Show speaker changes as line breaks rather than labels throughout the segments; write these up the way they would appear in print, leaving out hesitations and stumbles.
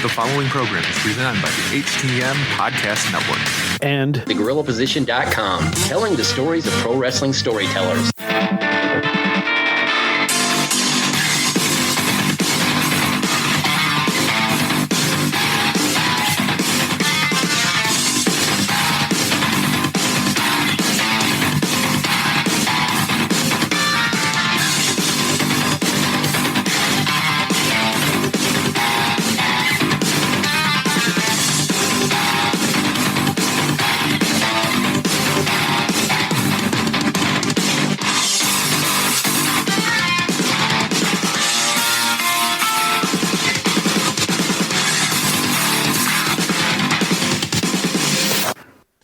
The following program is presented by the HTM Podcast Network.
And
TheGorillaPosition.com, telling the stories of pro wrestling storytellers.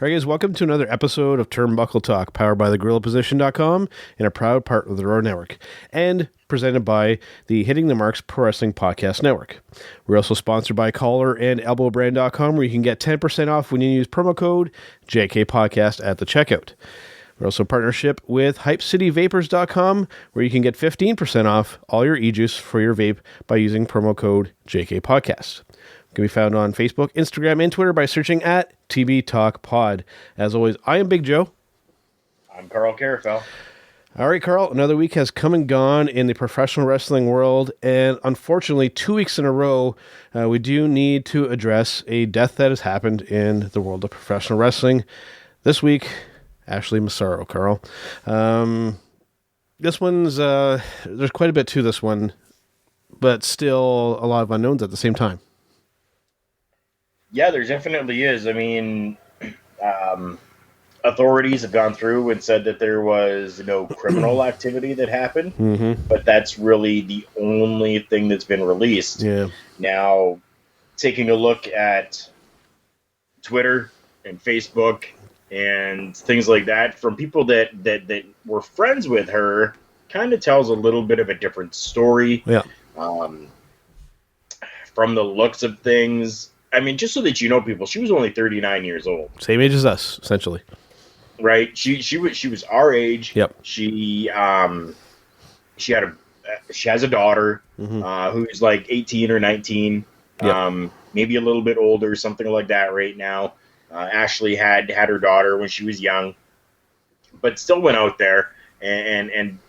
All right, guys, welcome to another episode of Turnbuckle Talk, powered by TheGorillaPosition.com and a proud part of the Roar Network, and presented by the Hitting the Marks Pro Wrestling Podcast Network. We're also sponsored by Collar and ElbowBrand.com, where you can get 10% off when you use promo code JKPodcast at the checkout. We're also in partnership with HypeCityVapors.com, where you can get 15% off all your e-juice for your vape by using promo code JKPodcast. Can be found on Facebook, Instagram, and Twitter by searching at TB Talk Pod. As always, I am Big Joe.
I'm Carl Carafel.
All right, Carl, another week has come and gone in the professional wrestling world, and unfortunately, 2 weeks in a row, we do need to address a death that has happened in the world of professional wrestling. This week, Ashley Massaro, Carl. This one's, there's quite a bit to this one, but still a lot of unknowns at the same time.
Yeah, there definitely is. I mean, authorities have gone through and said that there was no criminal activity that happened, but that's really the only thing that's been released.
Yeah.
Now, taking a look at Twitter and Facebook and things like that, from people that were friends with her, kind of tells a little bit of a different story.
Yeah.
From the looks of things, I mean, just so that you know, people, she was only 39 years old.
Same age as us, essentially.
Right? She was our age.
Yep.
She has a daughter who's like 18 or 19,
Yep.
maybe a little bit older, something like that right now. Ashley had her daughter when she was young, but still went out there and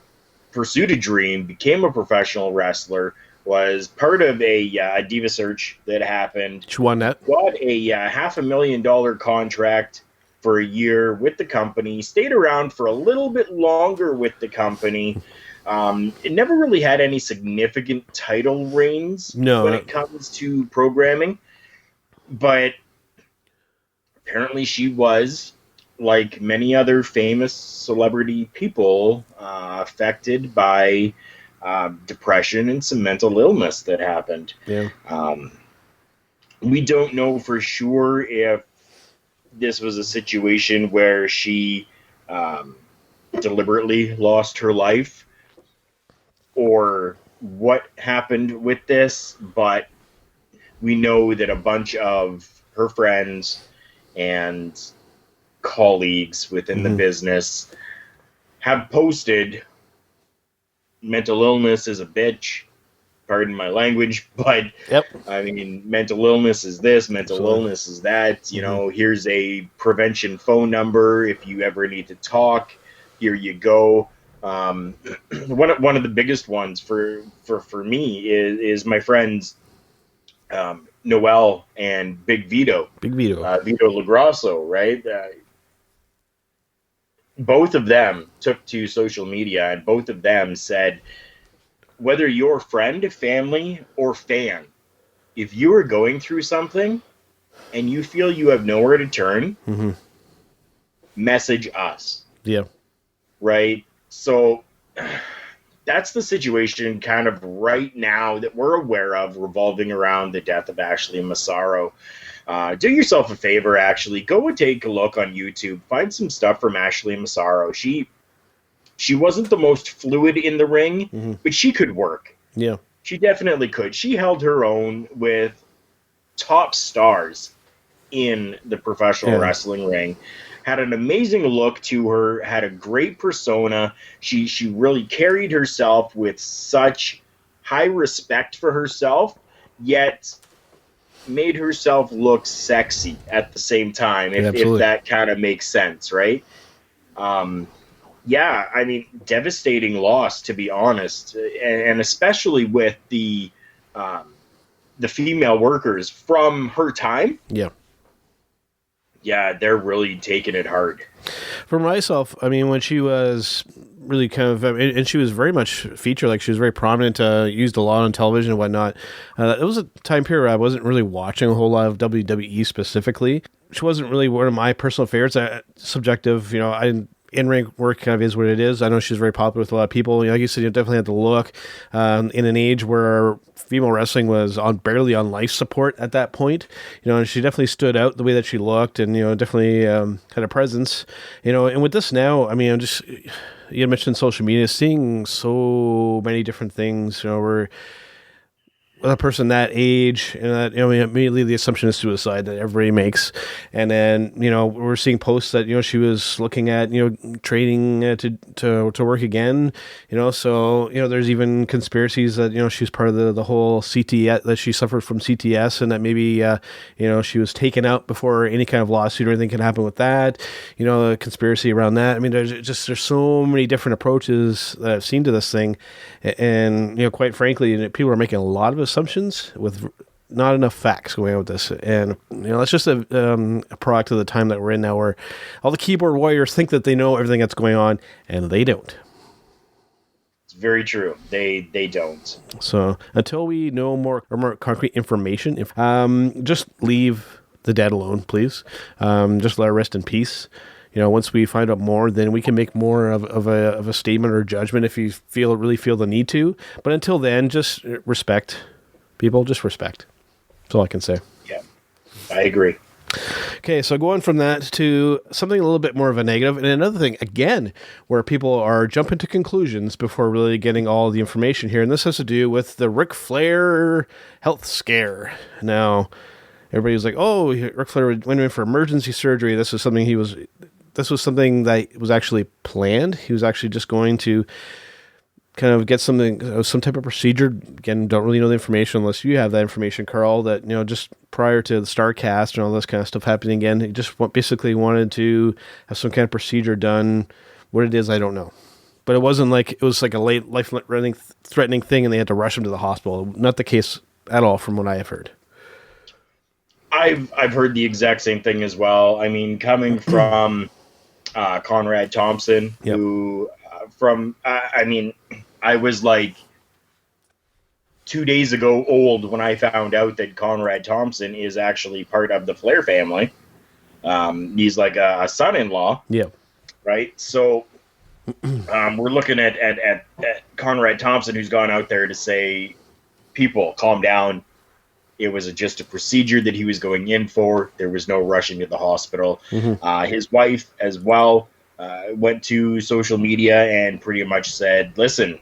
pursued a dream, became a professional wrestler, was part of a Diva search that happened.
She won that.
Got a $500,000 contract for a year with the company. Stayed around for a little bit longer with the company. It never really had any significant title reigns when it comes to programming. But apparently she was, like many other famous celebrity people, affected by depression and some mental illness that happened.
Yeah.
We don't know for sure if this was a situation where she deliberately lost her life or what happened with this, but we know that a bunch of her friends and colleagues within the business have posted mental illness is a bitch, pardon my language, but
Yep.
I mean, mental illness is this, mental illness is that, you know, here's a prevention phone number. If you ever need to talk, here you go. One of the biggest ones for me is my friends, Noel and Big Vito. Vito LaGrasso, right? Both of them took to social media, and both of them said, whether you're friend, family, or fan, if you are going through something and you feel you have nowhere to turn, message us.
Yeah.
Right? So that's the situation kind of right now that we're aware of revolving around the death of Ashley Massaro. Do yourself a favor, actually. Go and take a look on YouTube. Find some stuff from Ashley Massaro. She wasn't the most fluid in the ring, but she could work.
Yeah.
She definitely could. She held her own with top stars in the professional wrestling ring. Had an amazing look to her, had a great persona. She really carried herself with such high respect for herself, yet made herself look sexy at the same time, if that kind of makes sense, right? Yeah, I mean, devastating loss, to be honest, and especially with the female workers from her time.
Yeah.
Yeah, they're really taking it hard.
For myself, I mean, when she was really kind of, and she was very much featured, like she was very prominent, used a lot on television and whatnot. It was a time period where I wasn't really watching a whole lot of WWE specifically. She wasn't really one of my personal favorites. Subjective, you know, in-ring work kind of is what it is. I know she's very popular with a lot of people. You know, like you said, you definitely had to look in an age where female wrestling was barely on life support at that point. You know, and she definitely stood out the way that she looked, and you know, definitely had a presence. You know, and with this now, I mean, I'm just, you mentioned social media, seeing so many different things. You know, where with a person that age, and that, you know, immediately the assumption is suicide that everybody makes. And then, you know, we're seeing posts that, you know, she was looking at, you know, training to work again, you know, so, you know, there's even conspiracies that, you know, she's part of the whole CTS, that she suffered from CTS, and that maybe, you know, she was taken out before any kind of lawsuit or anything can happen with that, you know, a conspiracy around that. I mean, there's so many different approaches that I've seen to this thing. And, you know, quite frankly, people are making a lot of assumptions with not enough facts going on with this. And, you know, that's just a product of the time that we're in now, where all the keyboard warriors think that they know everything that's going on, and they don't.
It's very true. They don't.
So until we know more concrete information, just leave the dead alone, please. Just let her rest in peace. You know, once we find out more, then we can make more of a statement or judgment if you really feel the need to. But until then, just respect. People, just respect. That's all I can say.
Yeah, I agree.
Okay, so going from that to something a little bit more of a negative, and another thing, again, where people are jumping to conclusions before really getting all the information here, and this has to do with the Ric Flair health scare. Now, everybody was like, oh, Ric Flair went in for emergency surgery. This was something that was actually planned. He was actually just going to kind of get some type of procedure. Again, don't really know the information unless you have that information, Carl, that, you know, just prior to the StarCast and all this kind of stuff happening again, he just basically wanted to have some kind of procedure done. What it is, I don't know. But it was like a late life-threatening thing, and they had to rush him to the hospital. Not the case at all from what I have heard.
I've heard the exact same thing as well. I mean, coming from Conrad Thompson,
yep.
who I mean, I was like 2 days ago old when I found out that Conrad Thompson is actually part of the Flair family. He's like a son-in-law.
Yeah.
Right. So we're looking at Conrad Thompson, who's gone out there to say, people, calm down. It was just a procedure that he was going in for. There was no rushing to the hospital. Mm-hmm. His wife as well went to social media and pretty much said, listen,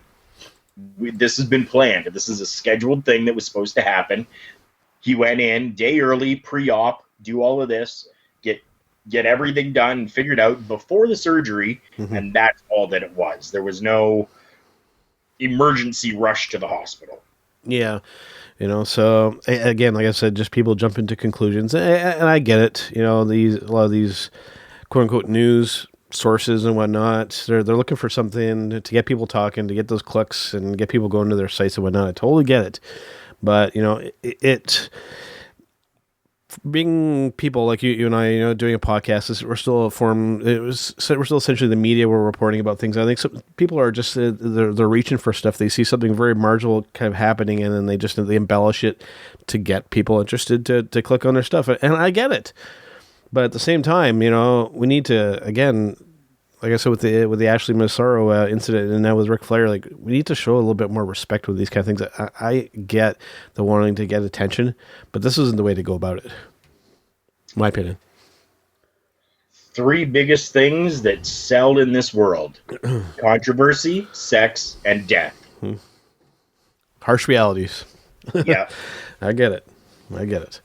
this has been planned. This is a scheduled thing that was supposed to happen. He went in day early, pre-op, do all of this, get everything done and figured out before the surgery, mm-hmm. and that's all that it was. There was no emergency rush to the hospital.
Yeah. You know, so again, like I said, just people jump into conclusions, and I get it. You know, a lot of these quote unquote news sources and whatnot, they're looking for something to get people talking, to get those clicks and get people going to their sites and whatnot. I totally get it. But, you know, it being people like you and I, you know, doing a podcast, we're still we're still essentially the media. We're reporting about things. I think some people are just they're reaching for stuff. They see something very marginal kind of happening, and then they embellish it to get people interested to click on their stuff. And I get it, but at the same time, you know, we need to, again, like I said with the Ashley Massaro incident, and now with Ric Flair, like, we need to show a little bit more respect with these kind of things. I get the wanting to get attention, but this isn't the way to go about it. My opinion.
3 biggest things that sell in this world: controversy, sex, and death.
Harsh realities.
Yeah.
I get it.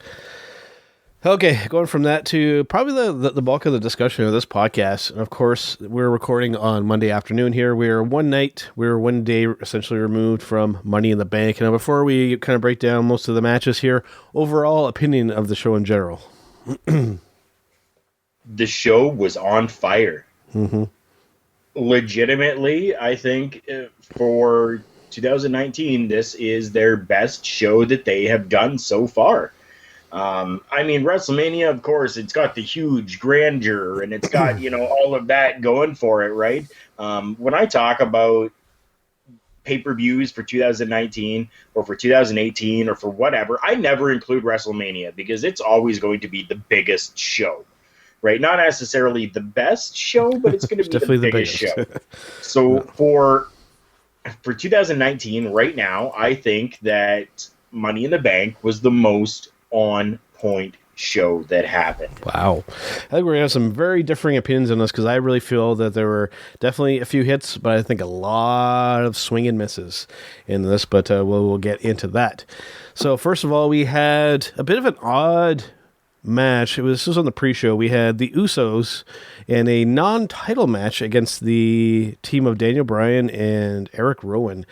Okay, going from that to probably the bulk of the discussion of this podcast. And of course, we're recording on Monday afternoon here. We're one day essentially removed from Money in the Bank. Now, before we kind of break down most of the matches here, overall opinion of the show in general.
The show was on fire.
Mm-hmm.
Legitimately, I think for 2019, this is their best show that they have done so far. I mean, WrestleMania, of course, it's got the huge grandeur and it's got, all of that going for it, right? When I talk about pay-per-views for 2019 or for 2018 or for whatever, I never include WrestleMania because it's always going to be the biggest show, right? Not necessarily the best show, but it's going to be the biggest show. So for 2019, right now, I think that Money in the Bank was the most on-point show that happened.
Wow. I think we're going to have some very differing opinions on this because I really feel that there were definitely a few hits, but I think a lot of swing and misses in this, but we'll get into that. So first of all, we had a bit of an odd match. This was on the pre-show. We had the Usos in a non-title match against the team of Daniel Bryan and Eric Rowan.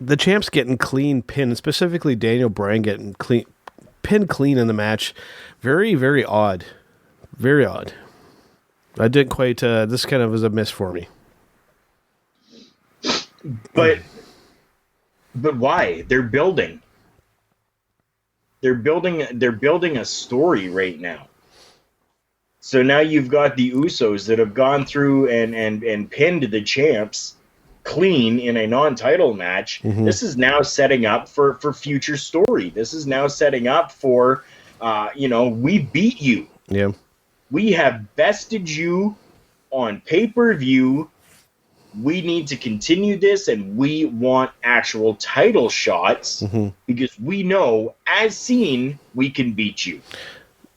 The champs getting clean pinned, specifically Daniel Bryan getting pinned clean in the match. Very, very odd. Very odd. I didn't quite, this kind of was a miss for me.
But why? They're building a story right now. So now you've got the Usos that have gone through and pinned the champs clean in a non-title match. Mm-hmm. This is now setting up for future story. This is now setting up for, we beat you.
Yeah.
We have bested you on pay-per-view. We need to continue this, and we want actual title shots because we know, as seen, we can beat you.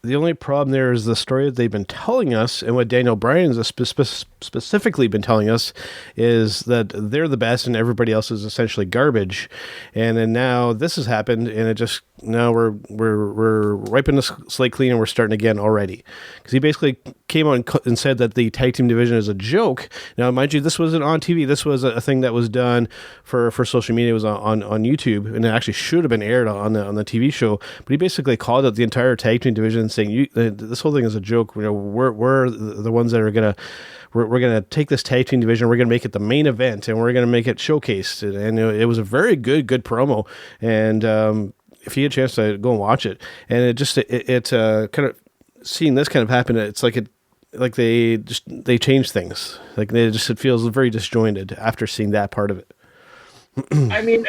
The only problem there is the story that they've been telling us, and what Daniel Bryan has specifically been telling us, is that they're the best and everybody else is essentially garbage. And then now this has happened, and it just now we're wiping the slate clean and we're starting again already. Because he basically came on and said that the tag team division is a joke. Now, mind you, this wasn't on TV. This was a thing that was done for social media. It was on YouTube, and it actually should have been aired on the TV show. But he basically called out the entire tag team division, saying this whole thing is a joke. We're the ones that are we're gonna take this tag team division, we're gonna make it the main event, and we're gonna make it showcased. And it was a very good promo. And if you get a chance to go and watch it, and it kind of seeing this kind of happen, it's like they changed things. Like it feels very disjointed after seeing that part of it.
I mean,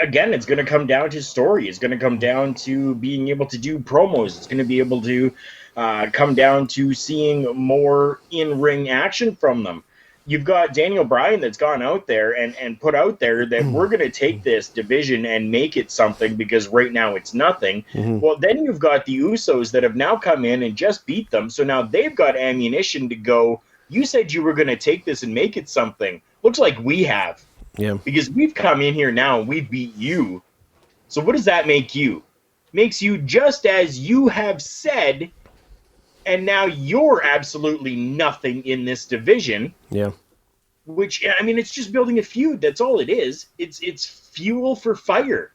again, it's going to come down to story. It's going to come down to being able to do promos. It's going to be able to come down to seeing more in-ring action from them. You've got Daniel Bryan that's gone out there and put out there that we're going to take this division and make it something because right now it's nothing. Mm-hmm. Well, then you've got the Usos that have now come in and just beat them. So now they've got ammunition to go, you said you were going to take this and make it something. Looks like we have.
Yeah.
Because we've come in here now and we beat you. So what does that make you? Makes you just as you have said, and now you're absolutely nothing in this division.
Yeah.
Which, I mean, it's just building a feud. That's all it is. It's fuel for fire.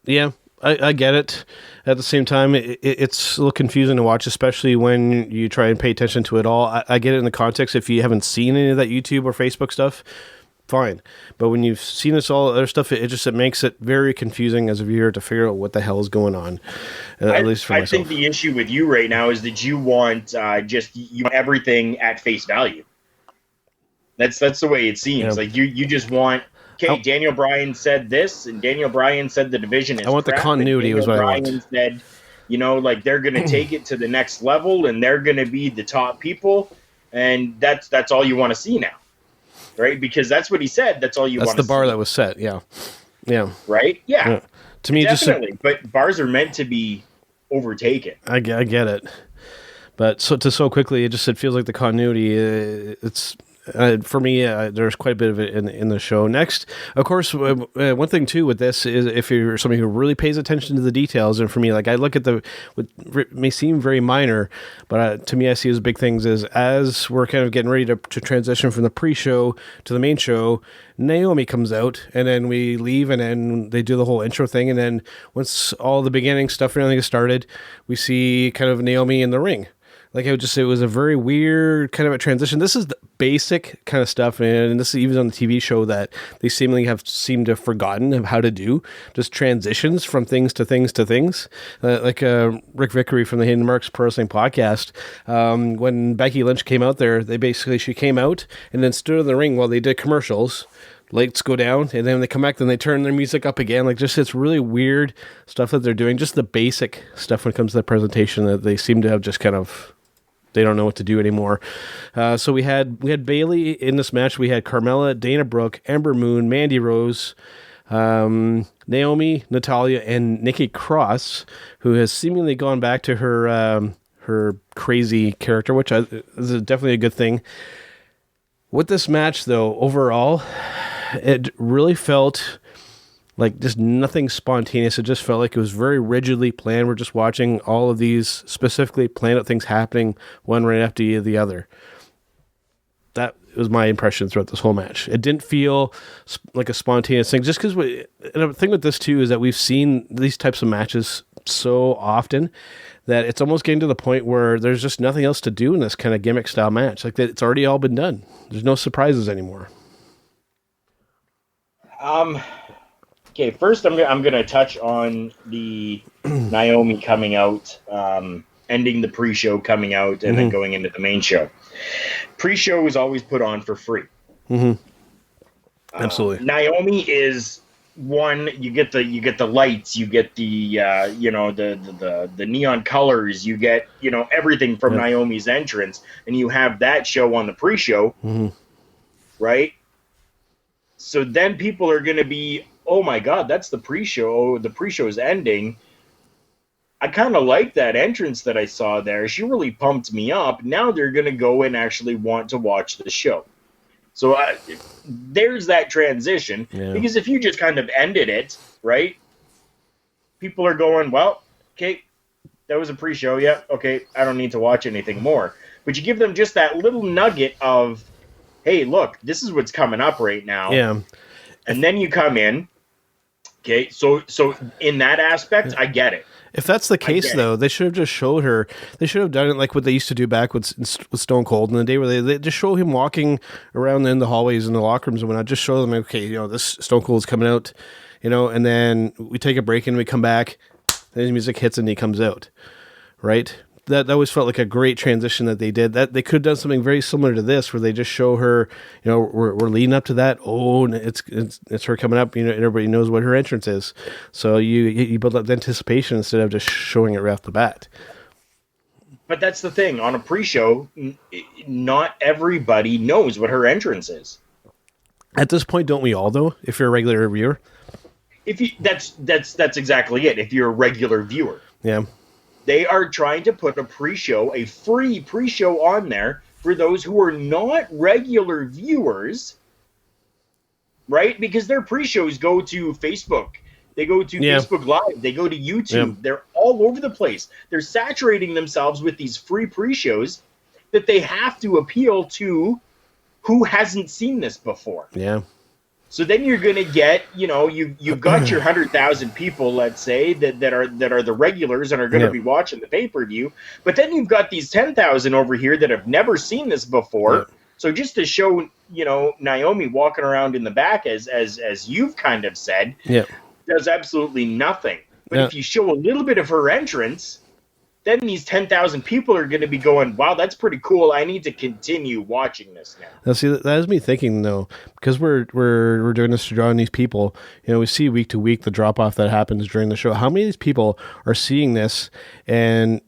Yeah, I get it. At the same time, it's a little confusing to watch, especially when you try and pay attention to it all. I get it in the context. If you haven't seen any of that YouTube or Facebook stuff, fine. But when you've seen this all other stuff, it makes it very confusing as a viewer to figure out what the hell is going on. At least for myself.
I think the issue with you right now is that you want you want everything at face value. That's the way it seems. Yeah. Like you just want. Okay, Daniel Bryan said this, and Daniel Bryan said the division is.
I want
crap,
the continuity. Was what
Bryan
I want.
Said, like they're going to take it to the next level, and they're going to be the top people, and that's all you want to see now. Right, because that's what he said. That's all you want to see.
That's the bar that was set. Yeah.
Right. Yeah.
To me,
definitely. But bars are meant to be overtaken.
I get it. But so quickly, it feels like the continuity. For me, there's quite a bit of it in the show. Next, of course, one thing too with this is if you're somebody who really pays attention to the details, and for me, like I look at what may seem very minor, but to me, I see as big things is as we're kind of getting ready to transition from the pre-show to the main show, Naomi comes out, and then we leave, and then they do the whole intro thing, and then once all the beginning stuff and everything is started, we see kind of Naomi in the ring. Like I would just say, it was a very weird kind of a transition. This is the basic kind of stuff, and this is even on the TV show that they seemed to have forgotten of how to do, just transitions from things to things to things. Like Rick Vickery from the Hidden Marks Pro Wrestling Podcast, when Becky Lynch came out there, she came out and then stood in the ring while they did commercials. Lights go down, and then they come back, then they turn their music up again. Like, just it's really weird stuff that they're doing. Just the basic stuff when it comes to the presentation that they seem to have just kind of, they don't know what to do anymore. So we had Bayley in this match. We had Carmella, Dana Brooke, Ember Moon, Mandy Rose, Naomi, Natalya, and Nikki Cross, who has seemingly gone back to her crazy character, which is definitely a good thing. With this match, though, overall, it really felt like just nothing spontaneous. It just felt like it was very rigidly planned. We're just watching all of these specifically planned out things happening one right after the other. That was my impression throughout this whole match. It didn't feel like a spontaneous thing. Just because, and the thing with this too is that we've seen these types of matches so often that it's almost getting to the point where there's just nothing else to do in this kind of gimmick style match. Like that, it's already all been done. There's no surprises anymore.
Okay, first I'm going to touch on the Naomi coming out, ending the pre-show, coming out, and then going into the main show. Pre-show is always put on for free.
Absolutely.
Naomi is one. You get the lights, you get the the neon colors, you get everything from Naomi's entrance, and you have that show on the pre-show, right? So then people are going to be, oh my God, that's the pre-show. The pre-show is ending. I kind of like that entrance that I saw there. She really pumped me up. Now they're going to go and actually want to watch the show. So there's that transition. Yeah. Because if you just kind of ended it, right, people are going, well, okay, that was a pre-show. Yeah, okay, I don't need to watch anything more. But you give them just that little nugget of, hey, look, this is what's coming up right now.
Yeah.
And then you come in. Okay, so in that aspect, I get it.
If that's the case, though, they should have just showed her. They should have done it like what they used to do back with Stone Cold in the day where they just show him walking around in the hallways and the locker rooms and whatnot. Just show them, okay, this Stone Cold is coming out, and then we take a break and we come back, and his music hits and he comes out, right? That always felt like a great transition that they did. That they could have done something very similar to this, where they just show her, we're leading up to that. Oh, it's her coming up. And everybody knows what her entrance is. So you build up the anticipation instead of just showing it right off the bat.
But that's the thing. On a pre-show, not everybody knows what her entrance is.
At this point, don't we all though? If you're a regular viewer,
that's exactly it. If you're a regular viewer,
yeah.
They are trying to put a free pre-show on there for those who are not regular viewers, right? Because their pre-shows go to Facebook. They go to Facebook Live. They go to YouTube. Yeah. They're all over the place. They're saturating themselves with these free pre-shows that they have to appeal to who hasn't seen this before.
Yeah.
So then you're going to get, you've got your 100,000 people, let's say, that are the regulars and are going to be watching the pay-per-view. But then you've got these 10,000 over here that have never seen this before. Yeah. So just to show, Naomi walking around in the back, as you've kind of said, does absolutely nothing. But if you show a little bit of her entrance, then these 10,000 people are going to be going, wow, that's pretty cool. I need to continue watching this now.
Now, see, that has me thinking, though, because we're doing this to draw in these people. We see week to week the drop-off that happens during the show. How many of these people are seeing this and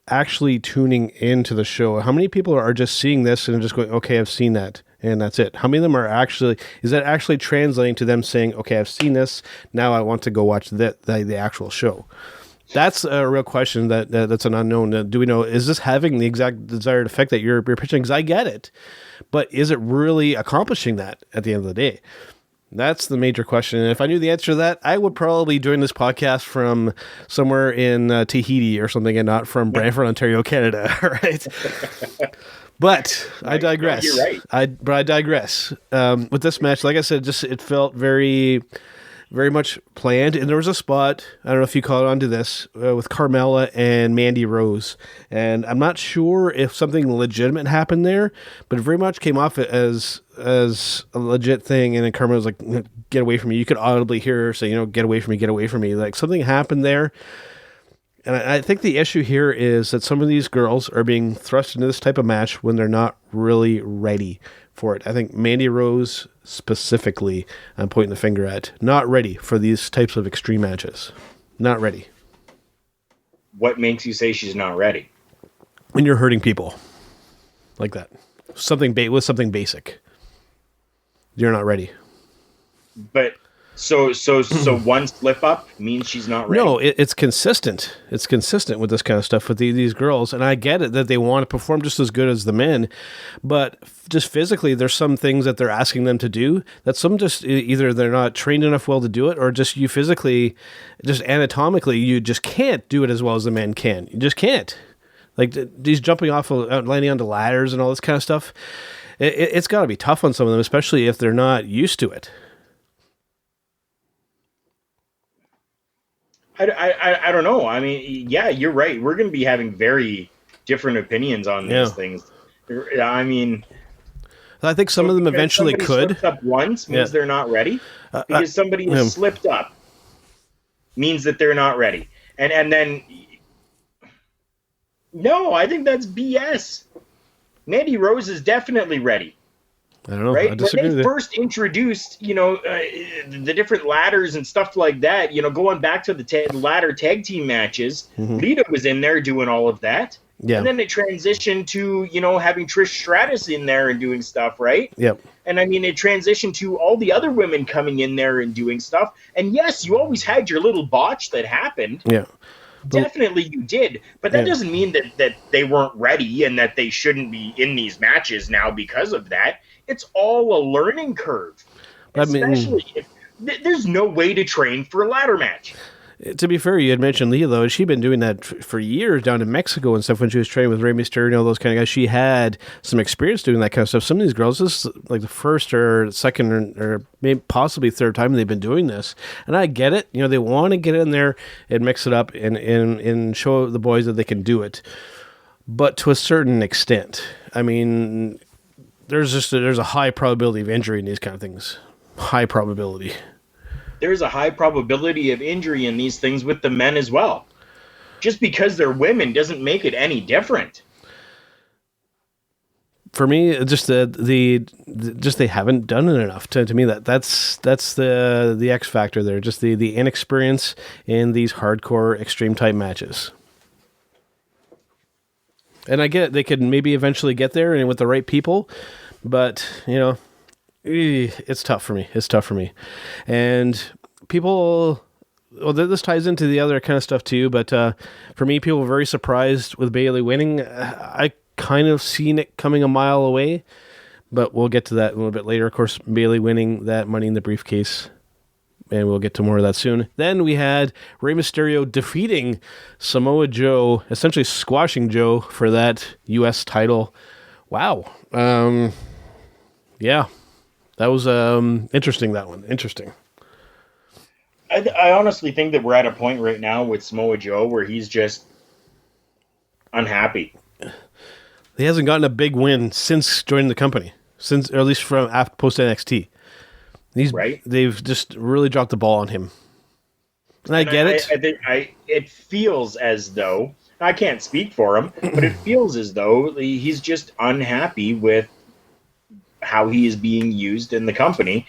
actually tuning into the show? How many people are just seeing this and just going, okay, I've seen that, and that's it? How many of them are actually, is that actually translating to them saying, okay, I've seen this, now I want to go watch the actual show? That's a real question that's an unknown. Do we know, is this having the exact desired effect that you're pitching? Because I get it, but is it really accomplishing that at the end of the day? That's the major question. And if I knew the answer to that, I would probably be doing this podcast from somewhere in Tahiti or something and not from Brantford, Ontario, Canada. Right? But I digress.
You're right.
I digress. With this match, like I said, it felt very, very much planned. And there was a spot, I don't know if you caught on to this, with Carmella and Mandy Rose. And I'm not sure if something legitimate happened there, but it very much came off as a legit thing. And then Carmella was like, get away from me. You could audibly hear her say, get away from me, get away from me. Like something happened there. And I think the issue here is that some of these girls are being thrust into this type of match when they're not really ready for it. I think Mandy Rose specifically, I'm pointing the finger at, not ready for these types of extreme matches. Not ready.
What makes you say she's not ready?
When you're hurting people like that. Something basic. You're not ready.
But so one slip up means she's not ready.
No, it's consistent. It's consistent with this kind of stuff with these girls, and I get it that they want to perform just as good as the men, but just physically, there's some things that they're asking them to do that some just either they're not trained enough well to do it, or just you physically, just anatomically, you just can't do it as well as the men can. You just can't. Like these jumping off, landing onto ladders and all this kind of stuff. It's got to be tough on some of them, especially if they're not used to it.
I don't know. I mean, yeah, you're right. We're going to be having very different opinions on these things. I mean,
I think some of them eventually could.
Slips up once means they're not ready. Because somebody has slipped up means that they're not ready. And then, no, I think that's BS. Mandy Rose is definitely ready.
I don't know.
Right?
I disagree
when they first introduced, the different ladders and stuff like that, going back to the ladder tag team matches, Lita was in there doing all of that. Yeah. And then it transitioned to, having Trish Stratus in there and doing stuff, right?
Yep.
And I mean, it transitioned to all the other women coming in there and doing stuff. And yes, you always had your little botch that happened.
Yeah.
Definitely you did. But that doesn't mean that they weren't ready and that they shouldn't be in these matches now because of that. It's all a learning curve. Especially if there's no way to train for a ladder match.
To be fair, you had mentioned Leah, though. She'd been doing that for years down in Mexico and stuff when she was training with Rey Mysterio and all those kind of guys. She had some experience doing that kind of stuff. Some of these girls, this is like the first or second or maybe possibly third time they've been doing this. And I get it. They want to get in there and mix it up and show the boys that they can do it. But to a certain extent. I mean, there's a high probability of injury in these kind of things. High probability.
There's a high probability of injury in these things with the men as well. Just because they're women doesn't make it any different.
For me, just they haven't done it enough. To me, that's the X factor there. Just the inexperience in these hardcore extreme type matches. And I get it, they could maybe eventually get there and with the right people, but it's tough for me. It's tough for me. And people, well, this ties into the other kind of stuff too, but for me, people were very surprised with Bayley winning. I kind of seen it coming a mile away, but we'll get to that a little bit later. Of course, Bayley winning that Money in the Briefcase, and we'll get to more of that soon. Then we had Rey Mysterio defeating Samoa Joe, essentially squashing Joe for that U.S. title. Wow. Yeah. That was interesting, that one. Interesting.
I honestly think that we're at a point right now with Samoa Joe where he's just unhappy.
He hasn't gotten a big win since joining the company, or at least from post NXT. They've just really dropped the ball on him. And I get it.
I think it feels as though, I can't speak for him, but it feels as though he's just unhappy with how he is being used in the company.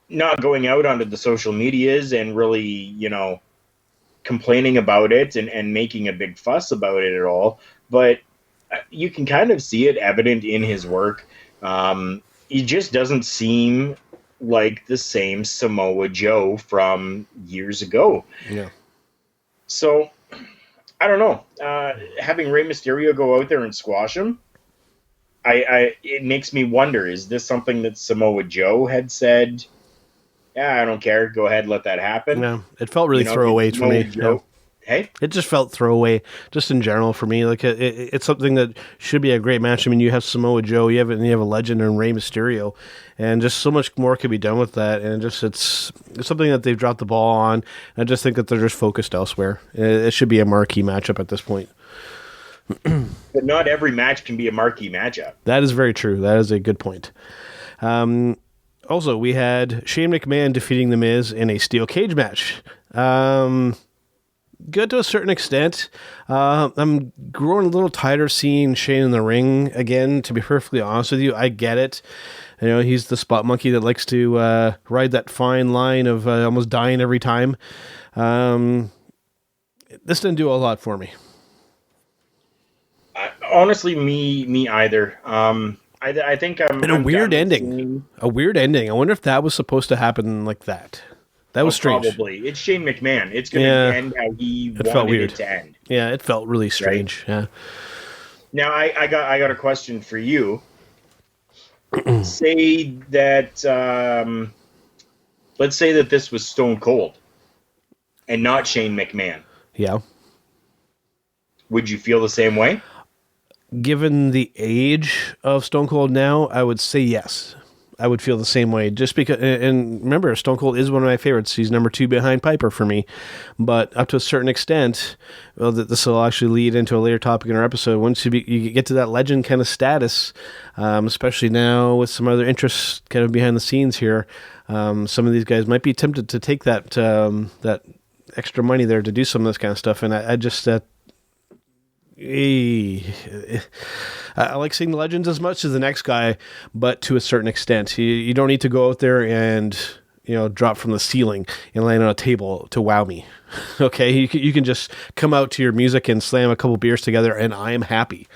Not going out onto the social medias and really, complaining about it and making a big fuss about it at all. But you can kind of see it evident in his work. He just doesn't seem like the same Samoa Joe from years ago.
Yeah.
So, I don't know. Having Rey Mysterio go out there and squash him, it makes me wonder, is this something that Samoa Joe had said, yeah, I don't care, go ahead, let that happen?
Yeah, it felt really throwaway for me.
Joe, hey?
It just felt throwaway, just in general for me. Like it's something that should be a great match. I mean, you have Samoa Joe, you have a legend in Rey Mysterio, and just so much more could be done with that. And just it's something that they've dropped the ball on. I just think that they're just focused elsewhere. It should be a marquee matchup at this point.
But not every match can be a marquee matchup.
That is very true. That is a good point. Also, we had Shane McMahon defeating The Miz in a steel cage match. Good to a certain extent. I'm growing a little tired seeing Shane in the ring again, to be perfectly honest with you. I get it. You know, he's the spot monkey that likes to ride that fine line of almost dying every time. This didn't do a lot for me.
Honestly, me either. I think I'm...
And a weird ending. A weird ending. I wonder if that was supposed to happen like that. That was strange.
Probably. It's Shane McMahon. It's going to end how he wanted it to end.
Yeah, it felt really strange. Right? Yeah.
Now, I got a question for you. Say that... let's say that this was Stone Cold and not Shane McMahon.
Yeah.
Would you feel the same way?
Given the age of Stone Cold now, I would say yes. I would feel the same way. Just because, and remember, Stone Cold is one of my favorites. He's number 2 behind Piper for me. But up to a certain extent, well, this will actually lead into a later topic in our episode. Once you get to that legend kind of status, especially now with some other interests kind of behind the scenes here, some of these guys might be tempted to take that extra money there to do some of this kind of stuff. And I just... I like seeing the legends as much as the next guy, but to a certain extent. You don't need to go out there and drop from the ceiling and land on a table to wow me. Okay, you can just come out to your music and slam a couple beers together, and I am happy.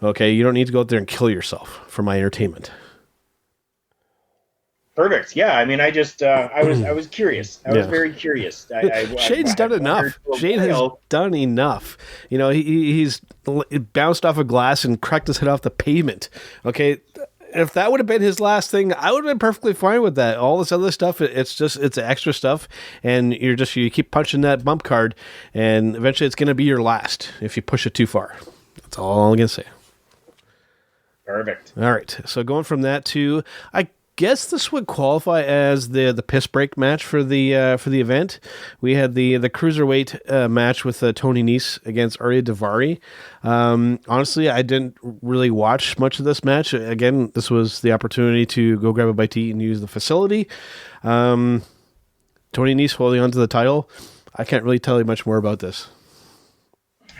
Okay, you don't need to go out there and kill yourself for my entertainment. Perfect.
Yeah, I mean, I just I was curious. I was very curious.
Shane's done enough. Shane has done enough. He's bounced off a glass and cracked his head off the pavement. Okay, if that would have been his last thing, I would have been perfectly fine with that. All this other stuff, it's extra stuff, and you keep punching that bump card, and eventually it's going to be your last if you push it too far. That's all I'm going to say.
Perfect.
All right. So going from that to I guess this would qualify as the piss break match for the event. We had the cruiserweight match with Tony Nese against Arya Daivari. Honestly, I didn't really watch much of this match. Again, this was the opportunity to go grab a bite to eat and use the facility. Tony Nese holding onto the title. I can't really tell you much more about this.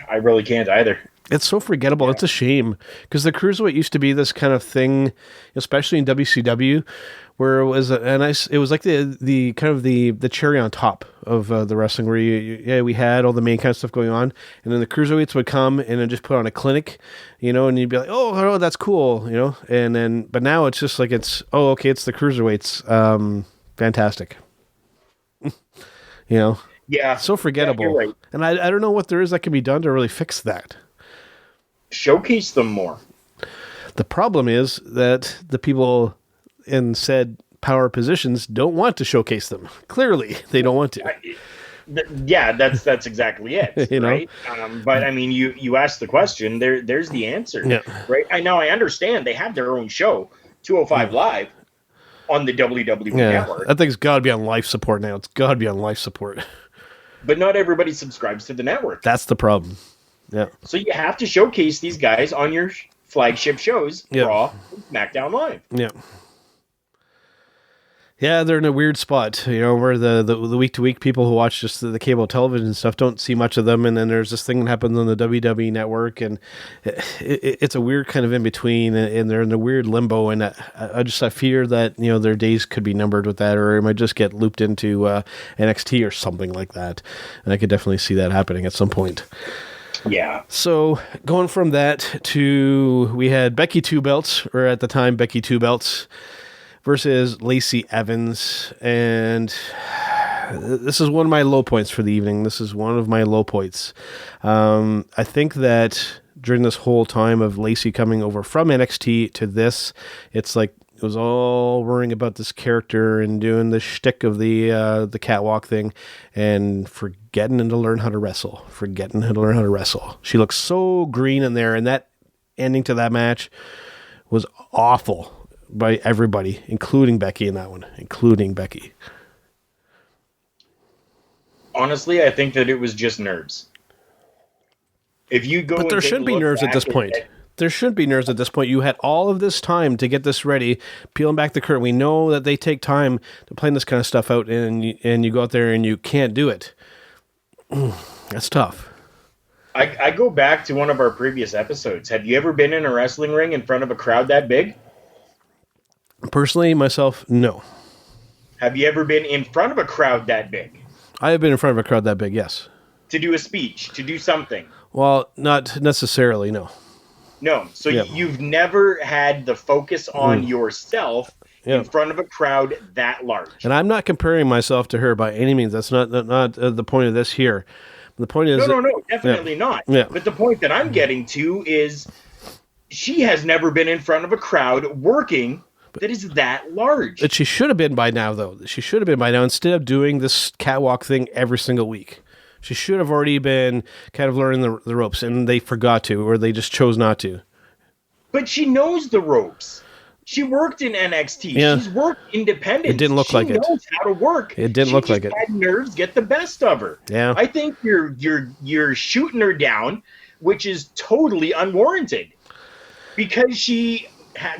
I really can't either.
It's so forgettable. Yeah. It's a shame because the cruiserweight used to be this kind of thing, especially in WCW, where it was it was like the kind of the cherry on top of the wrestling, where we had all the main kind of stuff going on, and then the cruiserweights would come and then just put on a clinic, and you'd be like, oh, that's cool, and then but now it's just like it's the cruiserweights, fantastic,
Yeah,
so forgettable,
you're right.
And I don't know what there is that can be done to really fix that.
Showcase them more.
The problem is that the people in said power positions don't want to showcase them. Clearly, they don't want to.
Yeah, that's exactly it. Right? But I mean, you asked the question. There's the answer.
Yeah.
Right. I understand they have their own show, 205 Live, on the WWE network.
That thing's got to be on life support now. It's got to be on life support.
But not everybody subscribes to the network.
That's the problem. Yeah.
So you have to showcase these guys on your flagship shows, Raw, and SmackDown Live.
Yeah. Yeah, they're in a weird spot, where the week-to-week people who watch just the cable television stuff don't see much of them, and then there's this thing that happens on the WWE network, and it's a weird kind of in-between, and they're in a weird limbo, and I fear that, their days could be numbered with that, or it might just get looped into NXT or something like that, and I could definitely see that happening at some point.
Yeah.
So going from that to, we had Becky Two Belts, or at the time Becky Two Belts, versus Lacey Evans, and this is one of my low points for the evening. This is one of my low points. I think that during this whole time of Lacey coming over from NXT to this, it's like it was all worrying about this character and doing the shtick of the catwalk thing and forgetting to learn how to wrestle. She looks so green in there, and that ending to that match was awful by everybody, including Becky in that one,
Honestly, I think that it was just nerves. If you go,
but there shouldn't be nerves at this point. There shouldn't be nerves at this point. You had all of this time to get this ready, peeling back the curtain. We know that they take time to plan this kind of stuff out, and you go out there and you can't do it. That's tough.
I go back to one of our previous episodes. Have you ever been in a wrestling ring in front of a crowd that big?
Personally, myself, no.
Have you ever been in front of a crowd that big?
I have been in front of a crowd that big, yes.
To do a speech, to do something?
Well, not necessarily, no.
No. So you've never had the focus on yourself in front of a crowd that large.
And I'm not comparing myself to her by any means. That's not the point of this here. The point is...
No, definitely not.
Yeah.
But the point that I'm getting to is she has never been in front of a crowd working that is that large.
But she should have been by now, though. She should have been by now, instead of doing this catwalk thing every single week. She should have already been kind of learning the ropes, and they forgot to, or they just chose not to.
But she knows the ropes. She worked in NXT.
Yeah.
She's worked independent.
It didn't look like it.
She knows how to work.
It didn't look like it.
She had nerves get the best of her.
Yeah.
I think you're shooting her down, which is totally unwarranted, because she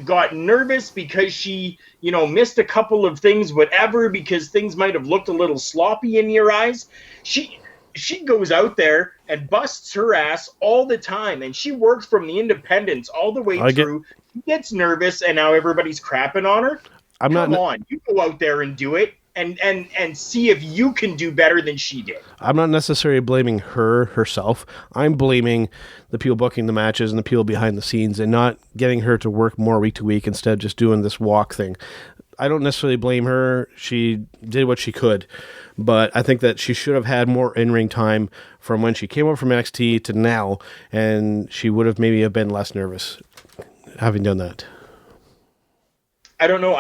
got nervous, because she missed a couple of things, whatever, because things might have looked a little sloppy in your eyes. She goes out there and busts her ass all the time, and she works from the independents all the way through. She gets nervous, and now everybody's crapping on her. Come on, you go out there and do it, and see if you can do better than she did.
I'm not necessarily blaming herself. I'm blaming the people booking the matches and the people behind the scenes and not getting her to work more week to week instead of just doing this walk thing. I don't necessarily blame her. She did what she could. But I think that she should have had more in-ring time from when she came over from NXT to now, and she would have maybe have been less nervous having done that.
I don't know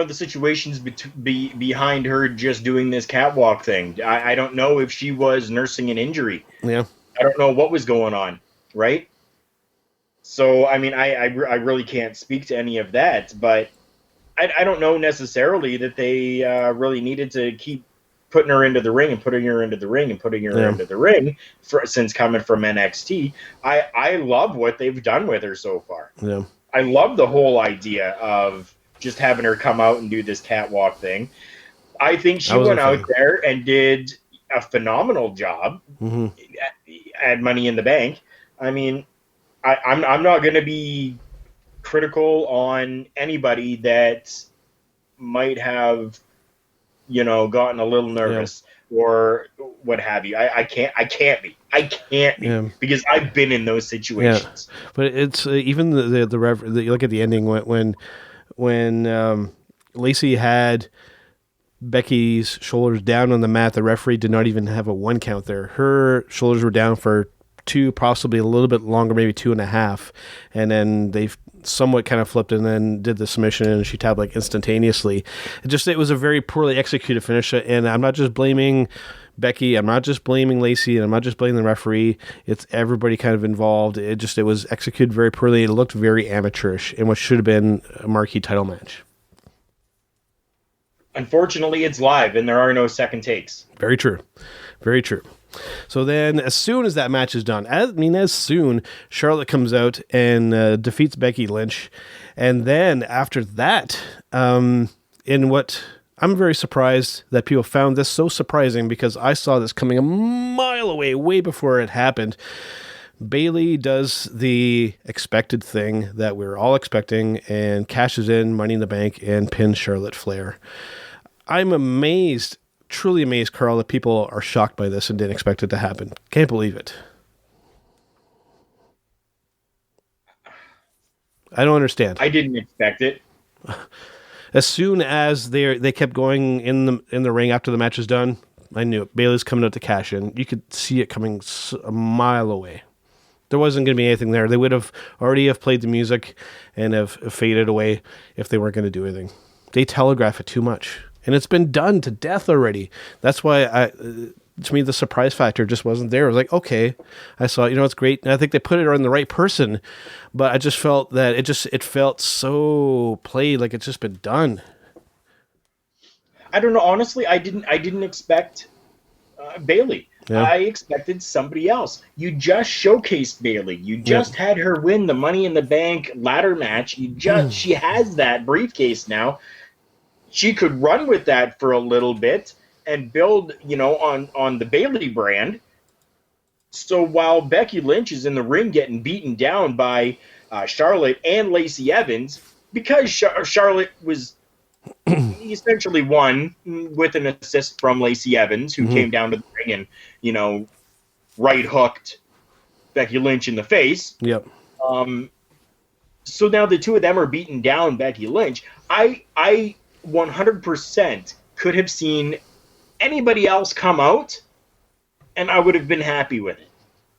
the situations behind her just doing this catwalk thing. I don't know if she was nursing an injury.
Yeah.
I don't know what was going on, right? So, I mean, I really can't speak to any of that, but I don't know necessarily that they really needed to keep putting her into the ring and putting her into the ring and putting her into the ring since coming from NXT. I love what they've done with her so far.
Yeah.
I love the whole idea of just having her come out and do this catwalk thing. I think she went out there and did a phenomenal job at Money in the Bank. I mean, I'm not going to be critical on anybody that might have gotten a little nervous or what have you. I can't be because I've been in those situations.
Yeah. But it's even the you look at the ending when Lacey had Becky's shoulders down on the mat. The referee did not even have a 1 count there. Her shoulders were down for 2, possibly a little bit longer, maybe 2.5, and then they somewhat kind of flipped and then did the submission, and she tapped like instantaneously. It was a very poorly executed finish, and I'm not just blaming Becky, I'm not just blaming Lacey, and I'm not just blaming the referee. It's everybody kind of involved. It was executed very poorly. It looked very amateurish in what should have been a marquee title match.
Unfortunately, it's live, and there are no second takes.
Very true. Very true. So then, as soon as that match is done, as soon, Charlotte comes out and defeats Becky Lynch. And then, after that, in what I'm very surprised that people found this so surprising, because I saw this coming a mile away, way before it happened. Bayley does the expected thing that we're all expecting and cashes in Money in the Bank and pins Charlotte Flair. I'm amazed, truly amazed, Carl, that people are shocked by this and didn't expect it to happen. Can't believe it. I don't understand.
I didn't expect it.
As soon as they kept going in the ring after the match was done, I knew it. Bayley's coming out to cash in. You could see it coming a mile away. There wasn't going to be anything there. They would have already have played the music and have faded away if they weren't going to do anything. They telegraph it too much, and it's been done to death already. That's why to me, the surprise factor just wasn't there. I was like, okay, I saw it. It's great. And I think they put it on the right person, but I just felt that it felt so played, like it's just been done.
I don't know. Honestly, I didn't expect Bayley. Yeah. I expected somebody else. You just showcased Bayley. You just had her win the Money in the Bank ladder match. She has that briefcase now. She could run with that for a little bit and build, on the Bayley brand. So while Becky Lynch is in the ring getting beaten down by Charlotte and Lacey Evans, because Charlotte was essentially won with an assist from Lacey Evans, who came down to the ring and, right hooked Becky Lynch in the face.
Yep.
So now the two of them are beating down Becky Lynch. I 100% could have seen anybody else come out, and I would have been happy with it.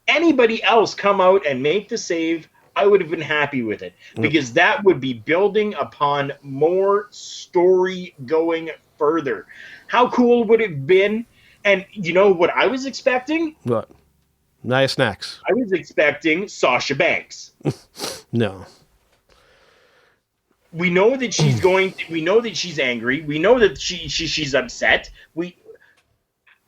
Anybody else come out and make the save, I would have been happy with it, because that would be building upon more story going further. How cool would it have been? And you know what I was expecting?
What? Nia Snacks.
I was expecting Sasha Banks.
No.
We know that she's we know that she's angry. We know that she's upset.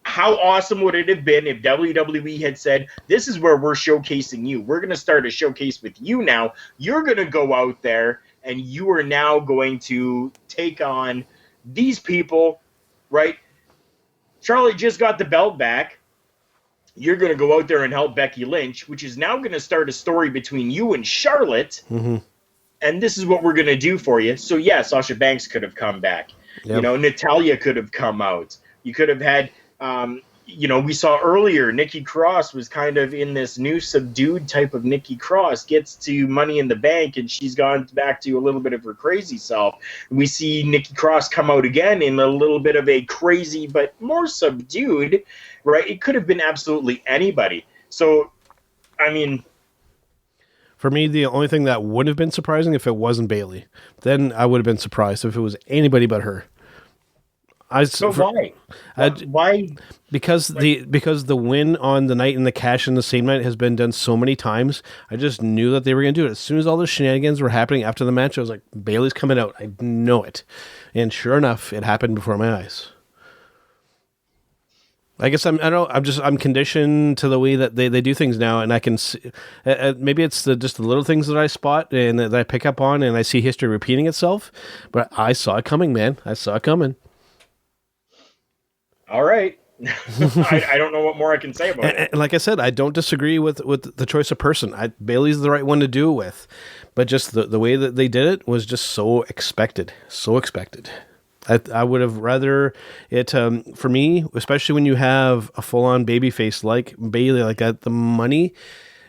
How awesome would it have been if WWE had said, this is where we're showcasing you. We're going to start a showcase with you now. You're going to go out there, and you are now going to take on these people, right? Charlotte just got the belt back. You're going to go out there and help Becky Lynch, which is now going to start a story between you and Charlotte. Mm-hmm. And this is what we're going to do for you. So, yeah, Sasha Banks could have come back. Yep. Natalya could have come out. You could have had... we saw earlier Nikki Cross was kind of in this new subdued type of Nikki Cross, gets to Money in the Bank, and she's gone back to a little bit of her crazy self. We see Nikki Cross come out again in a little bit of a crazy but more subdued, right? It could have been absolutely anybody. So, I mean...
For me, the only thing that would have been surprising if it wasn't Bayley. Then I would have been surprised if it was anybody but her.
Why? Why?
Because the win on the night and the cash in the same night has been done so many times. I just knew that they were going to do it. As soon as all the shenanigans were happening after the match, I was like, Bayley's coming out. I know it. And sure enough, it happened before my eyes. I guess I'm conditioned to the way that they do things now, and I can see, maybe it's just the little things that I spot and that I pick up on, and I see history repeating itself. But I saw it coming, man. I saw it coming.
All right. I don't know what more I can say about it.
And like I said, I don't disagree with the choice of person. Bayley's the right one to do it with. But just the way that they did it was just so expected. So expected. I would have rather it, for me, especially when you have a full-on babyface like Bayley, like that, the money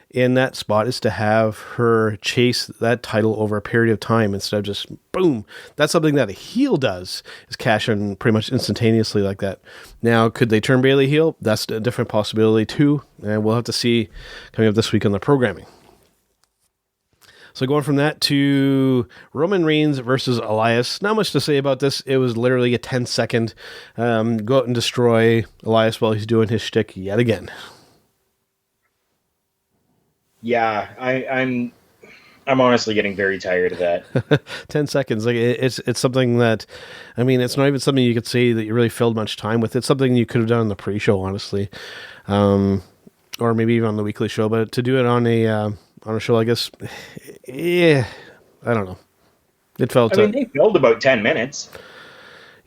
in that spot is to have her chase that title over a period of time instead of just boom. That's something that a heel does, is cash in pretty much instantaneously like that. Now, could they turn Bayley heel? That's a different possibility too, and we'll have to see coming up this week on the programming. So going from that to Roman Reigns versus Elias. Not much to say about this. It was literally a 10-second go out and destroy Elias while he's doing his shtick yet again.
Yeah, I'm honestly getting very tired of that.
10 seconds. Like it's something that, I mean, it's not even something you could say that you really filled much time with. It's something you could have done on the pre-show, honestly, or maybe even on the weekly show. But to do it on a show, I guess, yeah, I don't know. It felt.
I mean, they filled about 10 minutes.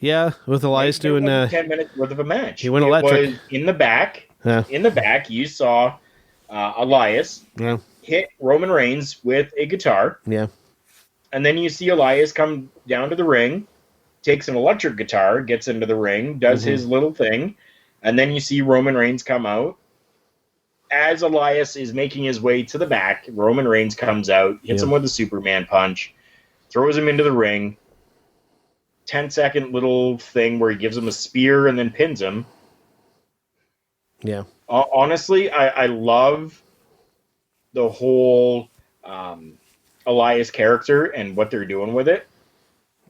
Yeah, with Elias doing
10 minutes worth of a match.
He went electric.
It was in the back. Yeah. In the back, you saw Elias hit Roman Reigns with a guitar.
Yeah.
And then you see Elias come down to the ring, takes an electric guitar, gets into the ring, does his little thing, and then you see Roman Reigns come out. As Elias is making his way to the back, Roman Reigns comes out, hits him with a Superman punch, throws him into the ring. 10-second little thing where he gives him a spear and then pins him.
Yeah.
Honestly, I love the whole Elias character and what they're doing with it.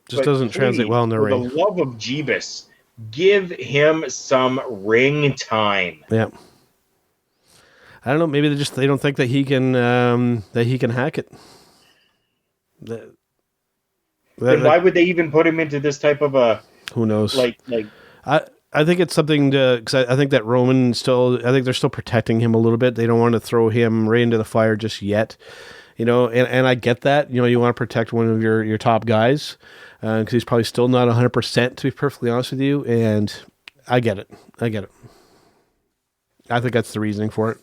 Just doesn't translate well in the ring.
For the love of Jeebus, give him some ring time.
Yeah. I don't know. Maybe they don't think that he can hack it.
Then why would they even put him into this type of a?
Who knows?
I
think it's something to, because I think that Roman I think they're still protecting him a little bit. They don't want to throw him right into the fire just yet, and I get that. You want to protect one of your top guys because he's probably still not 100%, to be perfectly honest with you, and I get it. I think that's the reasoning for it.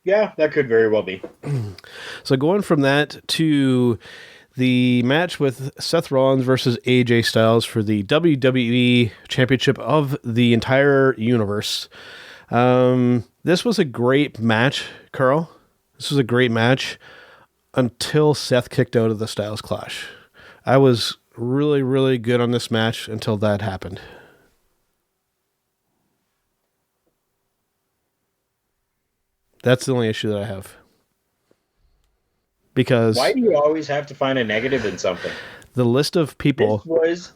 Yeah, that could very well be.
So going from that to the match with Seth Rollins versus AJ Styles for the WWE Championship of the entire universe. This was a great match, Carl. This was a great match until Seth kicked out of the Styles Clash. I was really, really good on this match until that happened. That's the only issue that I have. Because
why do you always have to find a negative in something?
The list of people.
This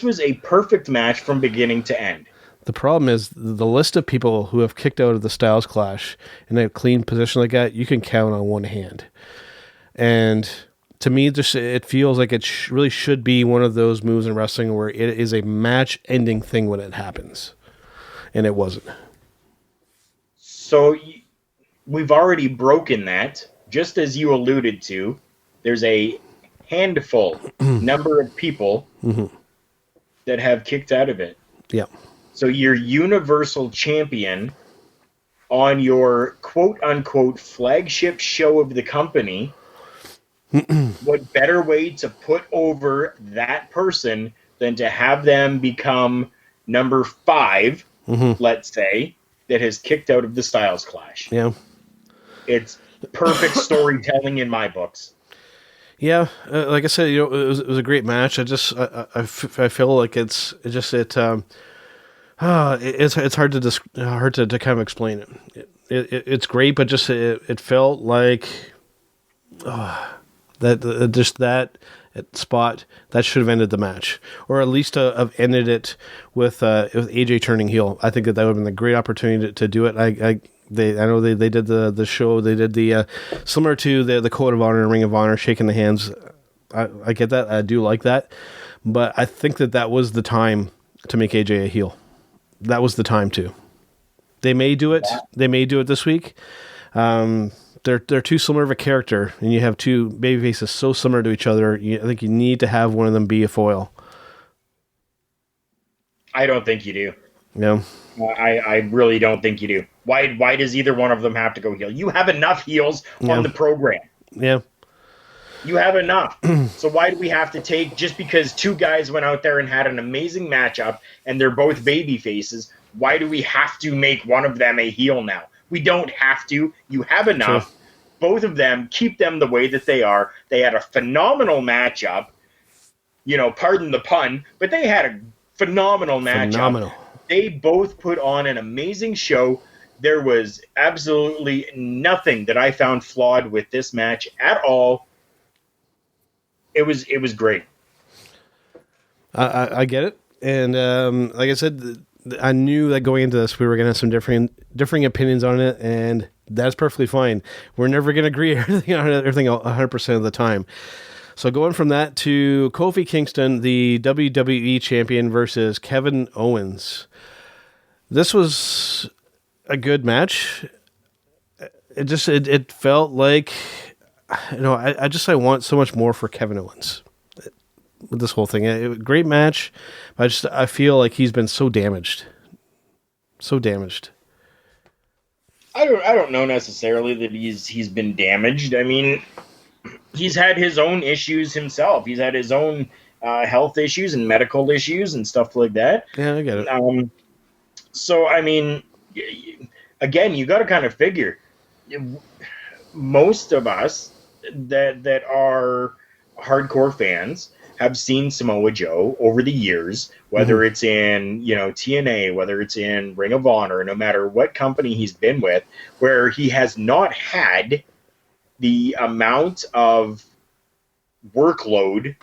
was a perfect match from beginning to end.
The problem is the list of people who have kicked out of the Styles Clash in a clean position like that, you can count on one hand. And to me, it feels like it really should be one of those moves in wrestling where it is a match-ending thing when it happens. And it wasn't.
So we've already broken that. Just as you alluded to, there's a handful number of people that have kicked out of it.
Yeah.
So your Universal Champion on your quote-unquote flagship show of the company, what better way to put over that person than to have them become number 5, let's say, that has kicked out of the Styles Clash.
Yeah.
It's perfect storytelling in my books.
Yeah, like I said, it was a great match. I feel like it's hard to kind of explain it. It's great, but just it felt like that spot that should have ended the match, or at least have ended it with AJ turning heel. I think that would have been a great opportunity to do it. I know they did the show. They did the similar to the Code of Honor and Ring of Honor, shaking the hands. I get that. I do like that, but I think that was the time to make AJ a heel. That was the time to. They may do it. Yeah. They may do it this week. They're too similar of a character, and you have two baby faces so similar to each other. I think you need to have one of them be a foil.
I don't think you do.
No.
I really don't think you do. Why does either one of them have to go heel? You have enough heels on the program.
Yeah.
You have enough. So why do we have to take, just because two guys went out there and had an amazing matchup and they're both baby faces, why do we have to make one of them a heel now? We don't have to. You have enough. Sure. Both of them, keep them the way that they are. They had a phenomenal matchup. Pardon the pun, but they had a phenomenal matchup.
Phenomenal.
They both put on an amazing show. There was absolutely nothing that I found flawed with this match at all. It was great.
I get it. And like I said, I knew that going into this, we were going to have some differing opinions on it, and that's perfectly fine. We're never going to agree on everything 100% of the time. So going from that to Kofi Kingston, the WWE champion, versus Kevin Owens. This was a good match. It felt like, I want so much more for Kevin Owens with this whole thing. Great match. But I feel like he's been so damaged. So damaged.
I don't know necessarily that he's been damaged. I mean, he's had his own issues himself. He's had his own health issues and medical issues and stuff like that.
Yeah, I get it.
So, I mean, again, you got to kind of figure, most of us that are hardcore fans, have seen Samoa Joe over the years, whether it's in, TNA, whether it's in Ring of Honor, no matter what company he's been with, where he has not had the amount of workload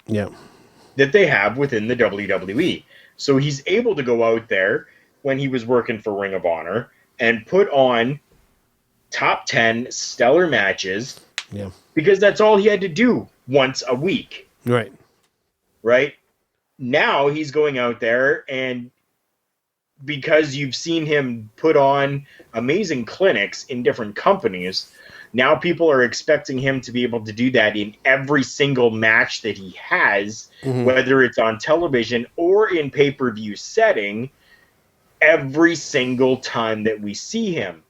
that they have within the WWE. So he's able to go out there when he was working for Ring of Honor and put on top 10 stellar matches because that's all he had to do once a week. Right? Now he's going out there, and because you've seen him put on amazing clinics in different companies, now people are expecting him to be able to do that in every single match that he has, whether it's on television or in pay-per-view setting, every single time that we see him.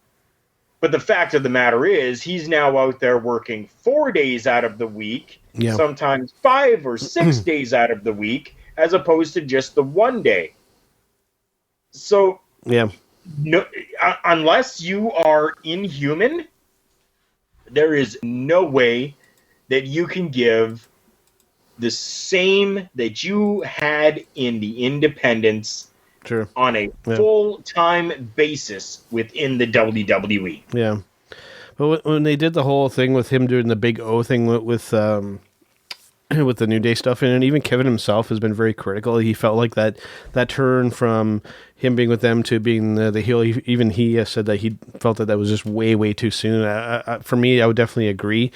But the fact of the matter is, he's now out there working 4 days out of the week, sometimes 5 or 6 days out of the week, as opposed to just the 1 day. So, no, unless you are inhuman, there is no way that you can give the same that you had in the independents on a full-time basis within the WWE.
Yeah. But when they did the whole thing with him doing the Big O thing with the New Day stuff, and even Kevin himself has been very critical. He felt like that turn from him being with them to being the heel, even he said that he felt that was just way, way too soon. For me, I would definitely agree.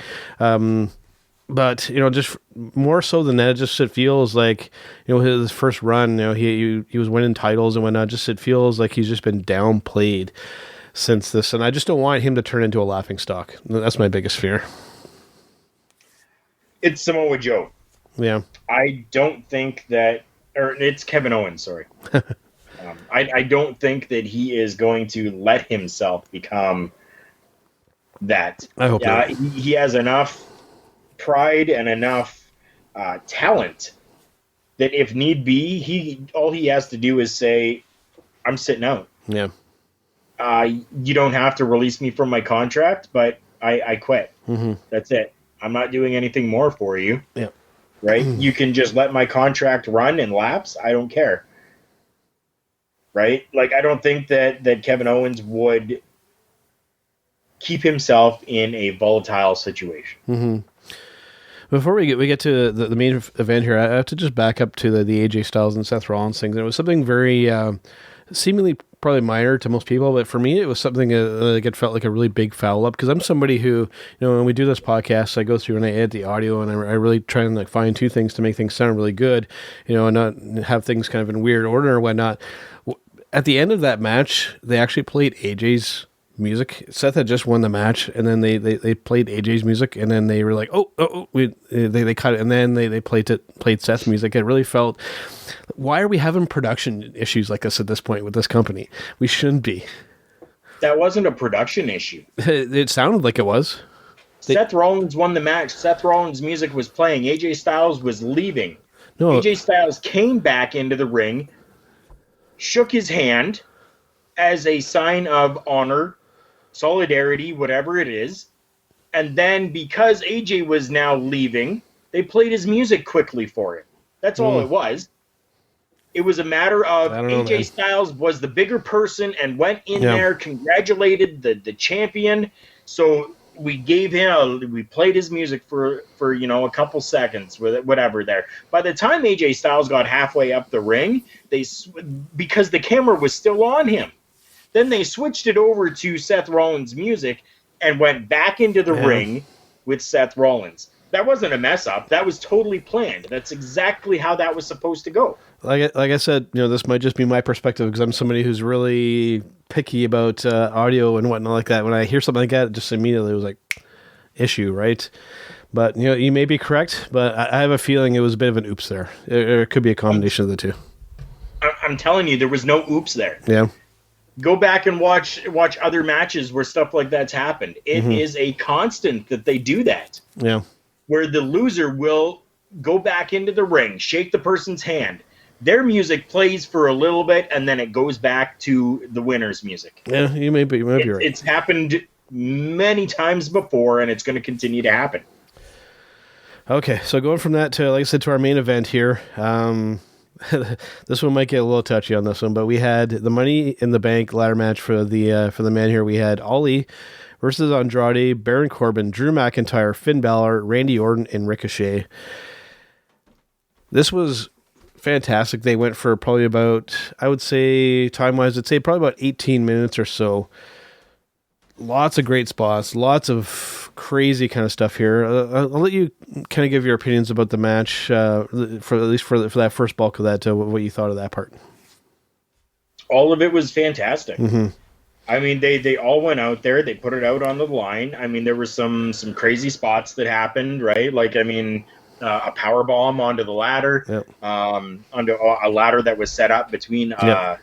But, just more so than that, it feels like, his first run, he was winning titles and whatnot. It feels like he's just been downplayed since this. And I just don't want him to turn into a laughingstock. That's my biggest fear.
It's Samoa Joe.
Yeah.
I don't think that, or it's Kevin Owens, sorry. I don't think that he is going to let himself become that.
I hope not.
He has enough pride and enough talent that if need be, all he has to do is say, I'm sitting out.
Yeah.
You don't have to release me from my contract, but I quit. That's it. I'm not doing anything more for you.
Yeah.
Right? You can just let my contract run and lapse. I don't care. Right? Like, I don't think that Kevin Owens would keep himself in a volatile situation.
Before we get to the main event here, I have to just back up to the AJ Styles and Seth Rollins thing. It was something very seemingly probably minor to most people, but for me, it was something that it felt like a really big foul up, because I'm somebody who, when we do this podcast, I go through and I edit the audio, and I really try and fine tune things to make things sound really good, and not have things kind of in weird order or whatnot. At the end of that match, they actually played AJ's music. Seth had just won the match, and then they played AJ's music, and then they were like, they cut it, and then they played Seth's music. It really felt, why are we having production issues like this at this point with this company? We shouldn't be.
That wasn't a production issue.
It sounded like it was.
Seth Rollins won the match. Seth Rollins' music was playing. AJ Styles was leaving.
No.
AJ Styles came back into the ring, shook his hand as a sign of honor, solidarity, whatever it is. And then because AJ was now leaving, they played his music quickly for him. That's all it was. It was a matter of AJ Styles was the bigger person and went in there, congratulated the champion. So we gave him we played his music for a couple seconds, whatever there. By the time AJ Styles got halfway up the ring, because the camera was still on him, then they switched it over to Seth Rollins' music and went back into the ring with Seth Rollins. That wasn't a mess up. That was totally planned. That's exactly how that was supposed to go.
Like I said, this might just be my perspective, because I'm somebody who's really picky about audio and whatnot like that. When I hear something like that, it just immediately was like, issue, right? But, you may be correct, but I have a feeling it was a bit of an oops there. It could be a combination of the two.
I'm telling you, there was no oops there.
Yeah.
Go back and watch other matches where stuff like that's happened. It is a constant that they do that.
Yeah.
Where the loser will go back into the ring, shake the person's hand. Their music plays for a little bit, and then it goes back to the winner's music.
Yeah, you may be right.
It's happened many times before, and it's going to continue to happen.
Okay, so going from that to, like I said, to our main event here. This one might get a little touchy on this one, but we had the Money in the Bank ladder match for the man here. We had Ali versus Andrade, Baron Corbin, Drew McIntyre, Finn Balor, Randy Orton, and Ricochet. This was fantastic. They went for probably about, I would say, time-wise, I'd say probably about 18 minutes or so. Lots of great spots, lots of crazy kind of stuff here. I'll let you kind of give your opinions about the match, for at least for that first bulk of that, what you thought of that part.
All of it was fantastic.
Mm-hmm.
I mean, they all went out there. They put it out on the line. I mean, there were some crazy spots that happened, right? Like, I mean, a power bomb onto the ladder,
Yep.
onto a ladder that was set up between,
Yep.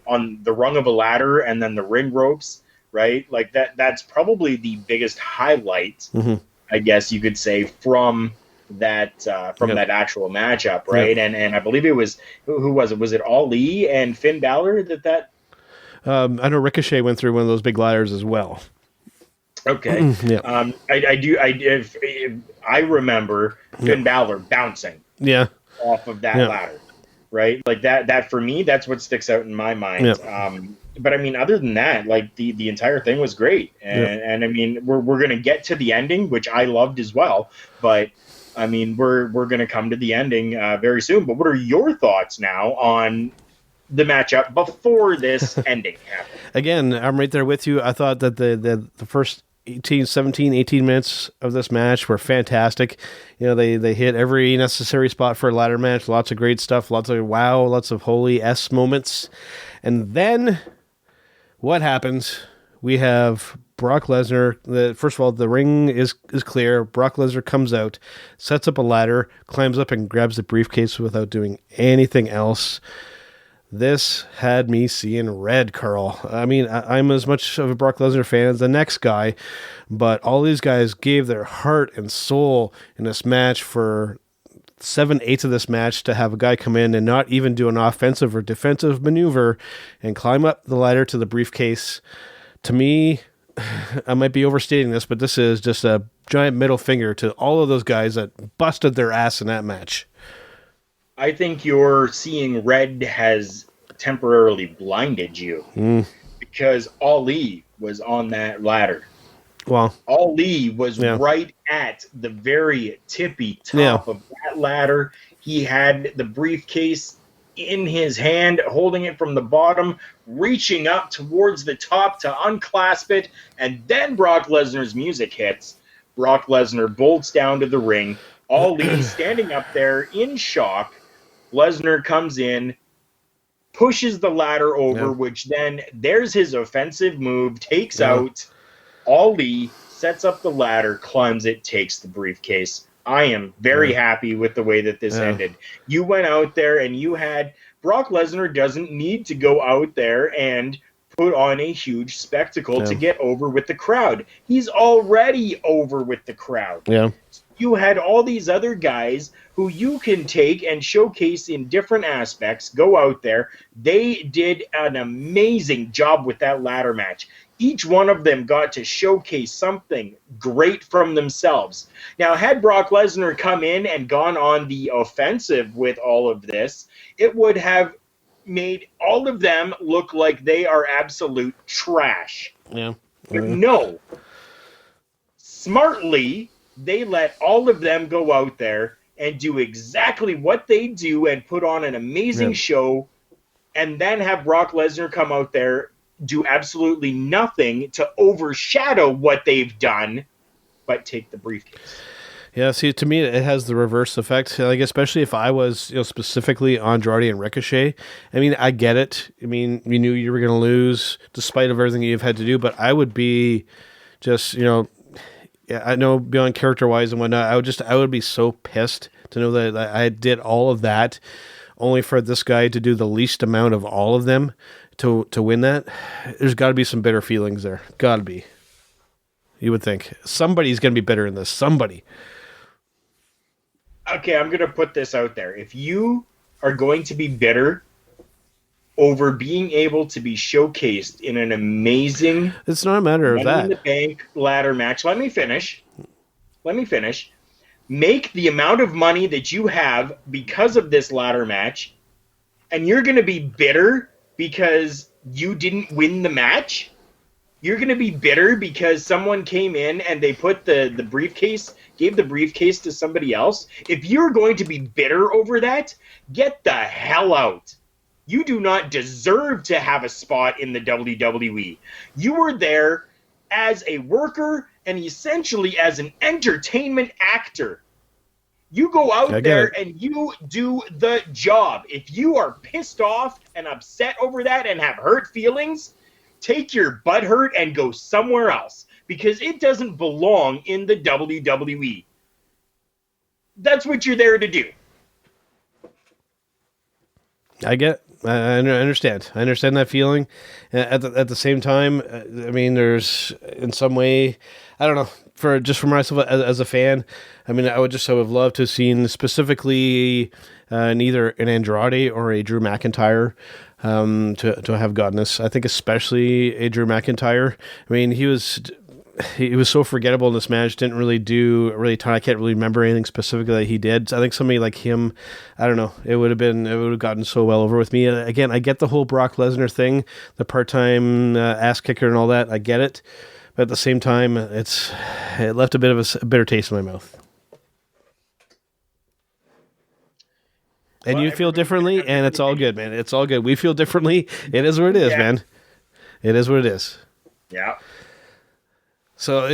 on the rung of a ladder and then the ring ropes. Right, like that's probably the biggest highlight,
Mm-hmm.
I guess you could say, from that that actual matchup, right?
Yep.
And I believe it was who was it? Was it Ali and Finn Balor that?
I know Ricochet went through one of those big ladders as well.
Okay,
Yeah.
If I remember Finn Balor bouncing
Yeah.
off of that
Yeah.
ladder, right? Like that for me, that's what sticks out in my mind.
Yeah.
But I mean, other than that, like the entire thing was great, and I mean, we're gonna get to the ending, which I loved as well. But I mean, we're gonna come to the ending very soon. But what are your thoughts now on the matchup before this ending happened?
Again, I'm right there with you. I thought that the first 18 minutes of this match were fantastic. You know, they hit every necessary spot for a ladder match. Lots of great stuff. Lots of wow. Lots of holy S moments. And then what happens? We have Brock Lesnar. First of all, the ring is clear. Brock Lesnar comes out, sets up a ladder, climbs up and grabs the briefcase without doing anything else. This had me seeing red, Carl. I mean, I'm as much of a Brock Lesnar fan as the next guy, but all these guys gave their heart and soul in this match for 7/8 of this match to have a guy come in and not even do an offensive or defensive maneuver and climb up the ladder to the briefcase. To me, I might be overstating this, but this is just a giant middle finger to all of those guys that busted their ass in that match.
I think your seeing red has temporarily blinded you because Ali was on that ladder.
Well,
Ali was right at the very tippy top of that ladder. He had the briefcase in his hand, holding it from the bottom, reaching up towards the top to unclasp it, and then Brock Lesnar's music hits. Brock Lesnar bolts down to the ring. Ali standing up there in shock. Lesnar comes in, pushes the ladder over, which then there's his offensive move, takes out Ali, sets up the ladder, climbs it, takes the briefcase. I am very happy with the way that this ended. You went out there and you had Brock Lesnar doesn't need to go out there and put on a huge spectacle to get over with the crowd. He's already over with the crowd.
Yeah.
You had all these other guys who you can take and showcase in different aspects, go out there. They did an amazing job with that ladder match. Each one of them got to showcase something great from themselves. Now, had Brock Lesnar come in and gone on the offensive with all of this, it would have made all of them look like they are absolute trash.
Yeah.
But no. Smartly, they let all of them go out there and do exactly what they do and put on an amazing show, and then have Brock Lesnar come out there, do absolutely nothing to overshadow what they've done, but take the briefcase.
Yeah, see, to me, it has the reverse effect. Like, especially if I was, specifically Andrade and Ricochet. I mean, I get it. I mean, you knew you were going to lose despite of everything you've had to do, but I would be just, I know beyond character-wise and whatnot, I would be so pissed to know that I did all of that only for this guy to do the least amount of all of them to win that. There's got to be some bitter feelings there. Got to be. You would think. Somebody's going to be bitter in this. Somebody.
Okay, I'm going to put this out there. If you are going to be bitter over being able to be showcased in an amazing
It's not a matter of
Money in
that.
the Bank ladder match. Let me finish. make the amount of money that you have because of this ladder match, and you're going to be bitter because you didn't win the match? You're going to be bitter because someone came in and they put the briefcase, gave the briefcase to somebody else? If you're going to be bitter over that, get the hell out. You do not deserve to have a spot in the WWE. You were there as a worker and essentially as an entertainment actor. You go out there and you do the job. If you are pissed off and upset over that and have hurt feelings, take your butt hurt and go somewhere else, because it doesn't belong in the WWE. That's what you're there to do.
I understand. I understand that feeling. At the same time, I mean, there's in some way, I don't know, for myself as a fan, I mean, I would have loved to have seen specifically either an Andrade or a Drew McIntyre to have gotten this. I think especially a Drew McIntyre. I mean, he was so forgettable in this match. Didn't really do a ton. I can't really remember anything specifically that he did. I think somebody like him, I don't know, it would have gotten so well over with me. Again, I get the whole Brock Lesnar thing, the part-time ass kicker and all that. I get it. But at the same time, it left a bit of a bitter taste in my mouth. And you feel differently, and it's all good, man. It's all good. We feel differently. It is what it is, man. It is what it is.
Yeah.
So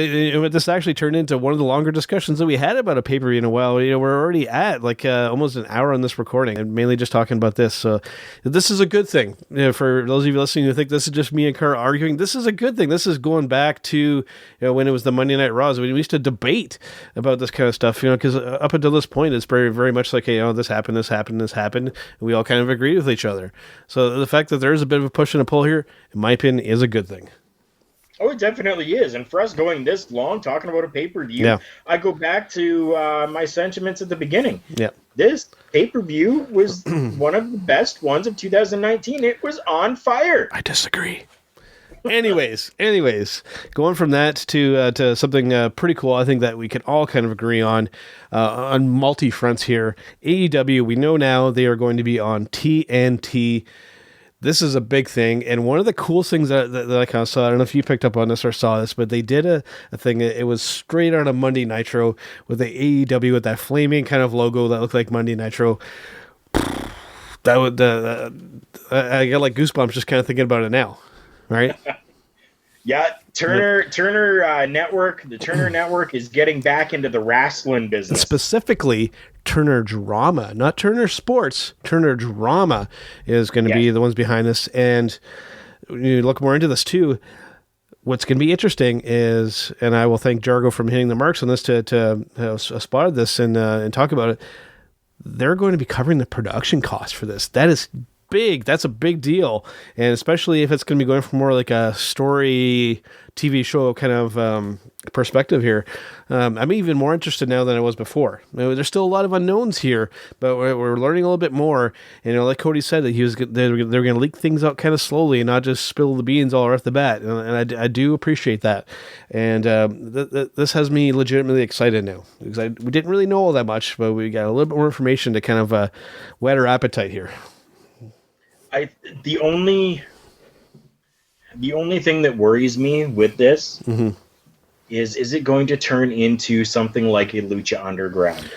this actually turned into one of the longer discussions that we had about a pay-per-view in a while. You know, we're already at almost an hour on this recording, and mainly just talking about this. So this is a good thing. You know, for those of you listening who think this is just me and Carl arguing, this is a good thing. This is going back to when it was the Monday Night Raws. We used to debate about this kind of stuff. Because up until this point, it's very, very much like, this happened, this happened, this happened. And we all kind of agreed with each other. So the fact that there is a bit of a push and a pull here, in my opinion, is a good thing.
Oh, it definitely is. And for us going this long, talking about a pay-per-view, I go back to my sentiments at the beginning.
Yeah.
This pay-per-view was one of the best ones of 2019. It was on fire.
I disagree. Anyways, going from that to something pretty cool, I think that we can all kind of agree on multi-fronts here. AEW, we know now they are going to be on TNT. This is a big thing, and one of the coolest things that I kind of saw, I don't know if you picked up on this or saw this, but they did a thing. It was straight out of Monday Nitro with the AEW with that flaming kind of logo that looked like Monday Nitro. That would I get like goosebumps just kind of thinking about it now, right?
Yeah, Turner Network. The Turner Network is getting back into the wrestling business.
Specifically, Turner Drama, not Turner Sports. Turner Drama is going to be the ones behind this. And you look more into this too. What's going to be interesting is, and I will thank Jargo from hitting the marks on this to have spotted this and talk about it. They're going to be covering the production costs for this. That is big. That's a big deal. And especially if it's going to be going for more like a story TV show kind of perspective here. I'm even more interested now than I was before. There's still a lot of unknowns here, but we're learning a little bit more. And like Cody said, that they're going to leak things out kind of slowly and not just spill the beans all right off the bat. And I do appreciate that. And this has me legitimately excited now, because we didn't really know all that much, but we got a little bit more information to kind of whet our appetite here.
The only thing that worries me with this is it going to turn into something like a Lucha Underground?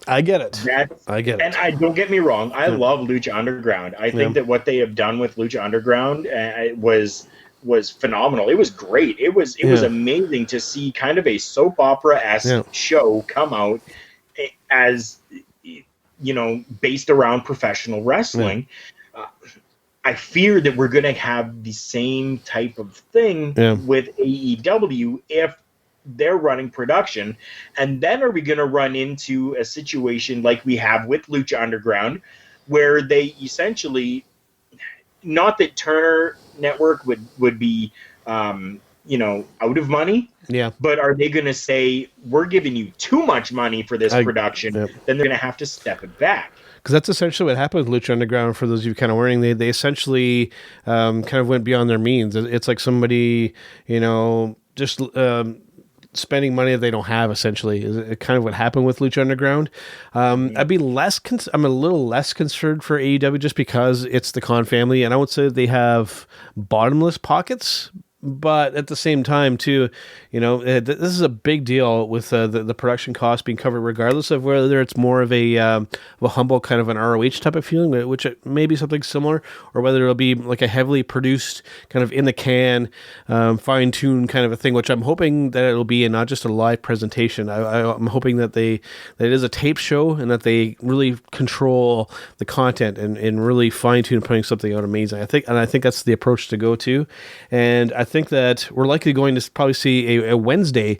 I get it. And
don't get me wrong, I love Lucha Underground. I think that what they have done with Lucha Underground was phenomenal. It was great. It was amazing to see kind of a soap opera-esque show come out as based around professional wrestling. I fear that we're going to have the same type of thing with AEW if they're running production. And then are we going to run into a situation like we have with Lucha Underground, where they essentially, not that Turner Network would be, out of money. Yeah. But are they going to say, we're giving you too much money for this production? Then they're going to have to step it back.
Because that's essentially what happened with Lucha Underground. For those of you kind of wondering, they essentially kind of went beyond their means. It's like somebody, just spending money that they don't have, essentially, is kind of what happened with Lucha Underground. I'm a little less concerned for AEW just because it's the Khan family, and I would say they have bottomless pockets. But at the same time, too, this is a big deal with the production costs being covered, regardless of whether it's more of a humble kind of an ROH type of feeling, which it may be something similar, or whether it'll be like a heavily produced kind of in the can, fine-tuned kind of a thing, which I'm hoping that it'll be, and not just a live presentation. I'm hoping that it is a tape show and that they really control the content and really fine-tune putting something out amazing. I think that's the approach to go to, and I think that we're likely going to probably see a Wednesday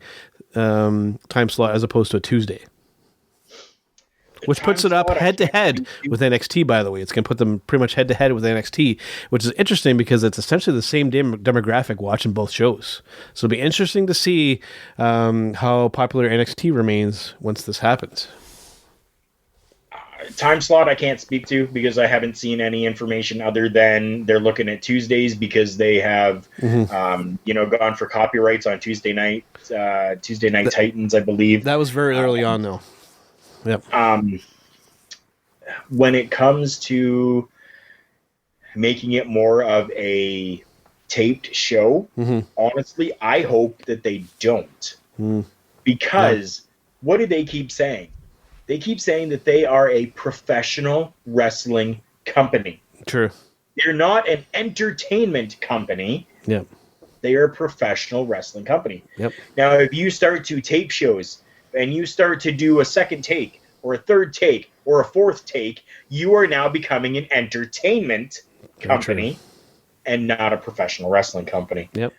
time slot as opposed to a Tuesday, which puts it up head-to-head with NXT, by the way. It's going to put them pretty much head-to-head with NXT, which is interesting because it's essentially the same demographic watching both shows. So it'll be interesting to see how popular NXT remains once this happens.
Time slot I can't speak to because I haven't seen any information other than they're looking at Tuesdays because they have gone for copyrights on Tuesday Night Titans, I believe.
That was very early on, though. Yep.
When it comes to making it more of a taped show, honestly, I hope that they don't. Because what do they keep saying? They keep saying that they are a professional wrestling company.
True.
They're not an entertainment company.
Yep.
They are a professional wrestling company.
Yep.
Now, if you start to tape shows and you start to do a second take or a third take or a fourth take, you are now becoming an entertainment company and not a professional wrestling company.
Yep.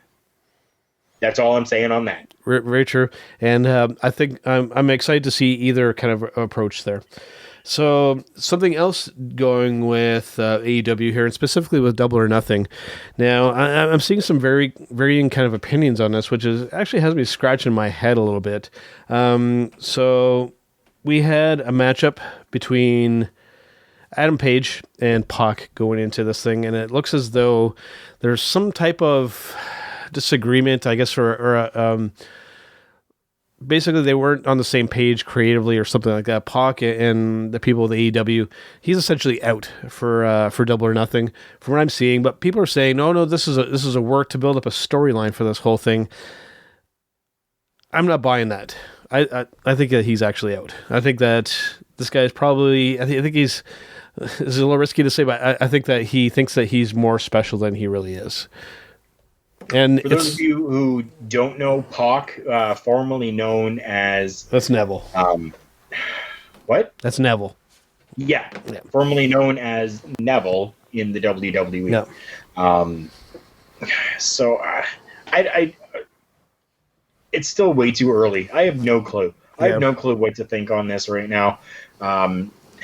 That's all I'm saying on that.
Very true. And I think I'm excited to see either kind of approach there. So something else going with AEW here, and specifically with Double or Nothing. Now, I'm seeing some very varying kind of opinions on this, which actually has me scratching my head a little bit. So we had a matchup between Adam Page and Pac going into this thing, and it looks as though there's some type of disagreement, I guess, or basically they weren't on the same page creatively or something like that. Pac and the people of the AEW, he's essentially out for Double or Nothing from what I'm seeing. But people are saying, no, this is a work to build up a storyline for this whole thing. I'm not buying that. I think that he's actually out. I think that this guy is probably. I think he's. This is a little risky to say, but I think that he thinks that he's more special than he really is. And
for those of you who don't know, Pac, formerly known as...
That's Neville.
What?
That's Neville.
Yeah, formerly known as Neville in the WWE.
No.
So, it's still way too early. I have no clue. I have no clue what to think on this right now.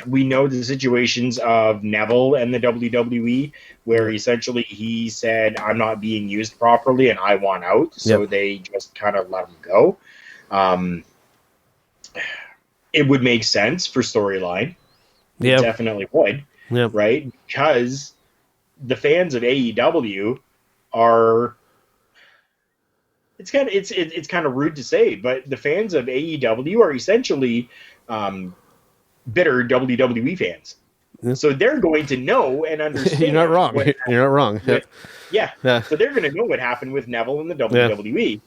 We know the situations of Neville and the WWE, where essentially he said, I'm not being used properly and I want out. So they just kind of let him go. It would make sense for storyline. It definitely would. Right? Because the fans of AEW are... It's kind of rude to say, but the fans of AEW are essentially... bitter WWE fans. So they're going to know and understand.
You're not wrong. You're not wrong.
Yeah. So they're going to know what happened with Neville in the WWE.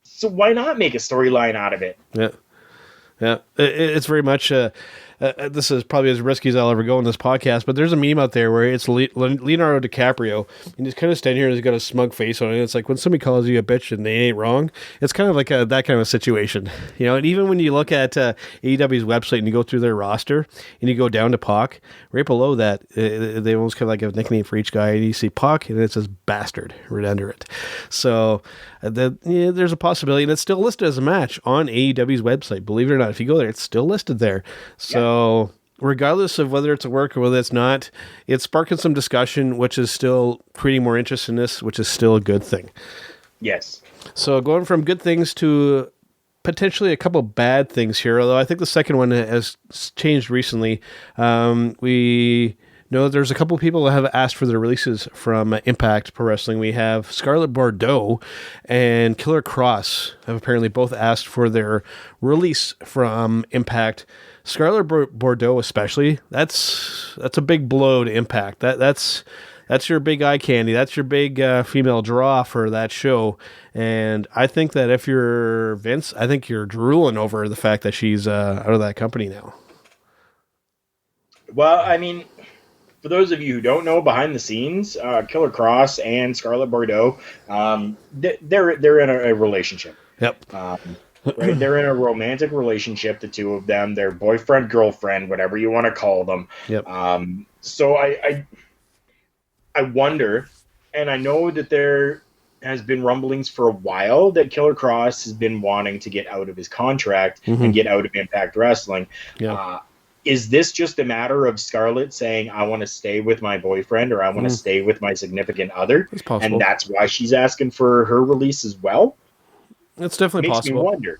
So why not make a storyline out of it?
Yeah. It's very much... this is probably as risky as I'll ever go in this podcast, but there's a meme out there where it's Leonardo DiCaprio, and he's kind of standing here and he's got a smug face on it. It's like when somebody calls you a bitch and they ain't wrong. It's kind of like that kind of a situation, And even when you look at AEW's website and you go through their roster and you go down to Pac, right below that, they almost kind of like a nickname for each guy, and you see Pac and it says bastard right under it. So there's a possibility, and it's still listed as a match on AEW's website. Believe it or not, if you go there, it's still listed there. So regardless of whether it's a work or whether it's not, it's sparking some discussion, which is still creating more interest in this, which is still a good thing.
Yes.
So going from good things to potentially a couple bad things here, although I think the second one has changed recently. We No, there's a couple of people that have asked for their releases from Impact Pro Wrestling. We have Scarlett Bordeaux and Killer Cross have apparently both asked for their release from Impact. Scarlett Bordeaux especially, that's a big blow to Impact. That's your big eye candy. That's your big female draw for that show. And I think that if you're Vince, I think you're drooling over the fact that she's out of that company now.
Well, I mean, for those of you who don't know, behind the scenes, Killer Cross and Scarlett Bordeaux, they're in a relationship.
Yep.
Right, they're in a romantic relationship. The two of them, they're boyfriend, girlfriend, whatever you want to call them.
Yep.
So I wonder, and I know that there has been rumblings for a while that Killer Cross has been wanting to get out of his contract and get out of Impact Wrestling.
Yeah.
Is this just a matter of Scarlett saying, I want to stay with my boyfriend or I want to stay with my significant other?
It's possible.
And that's why she's asking for her release as well?
It's definitely
Makes
possible.
me wonder.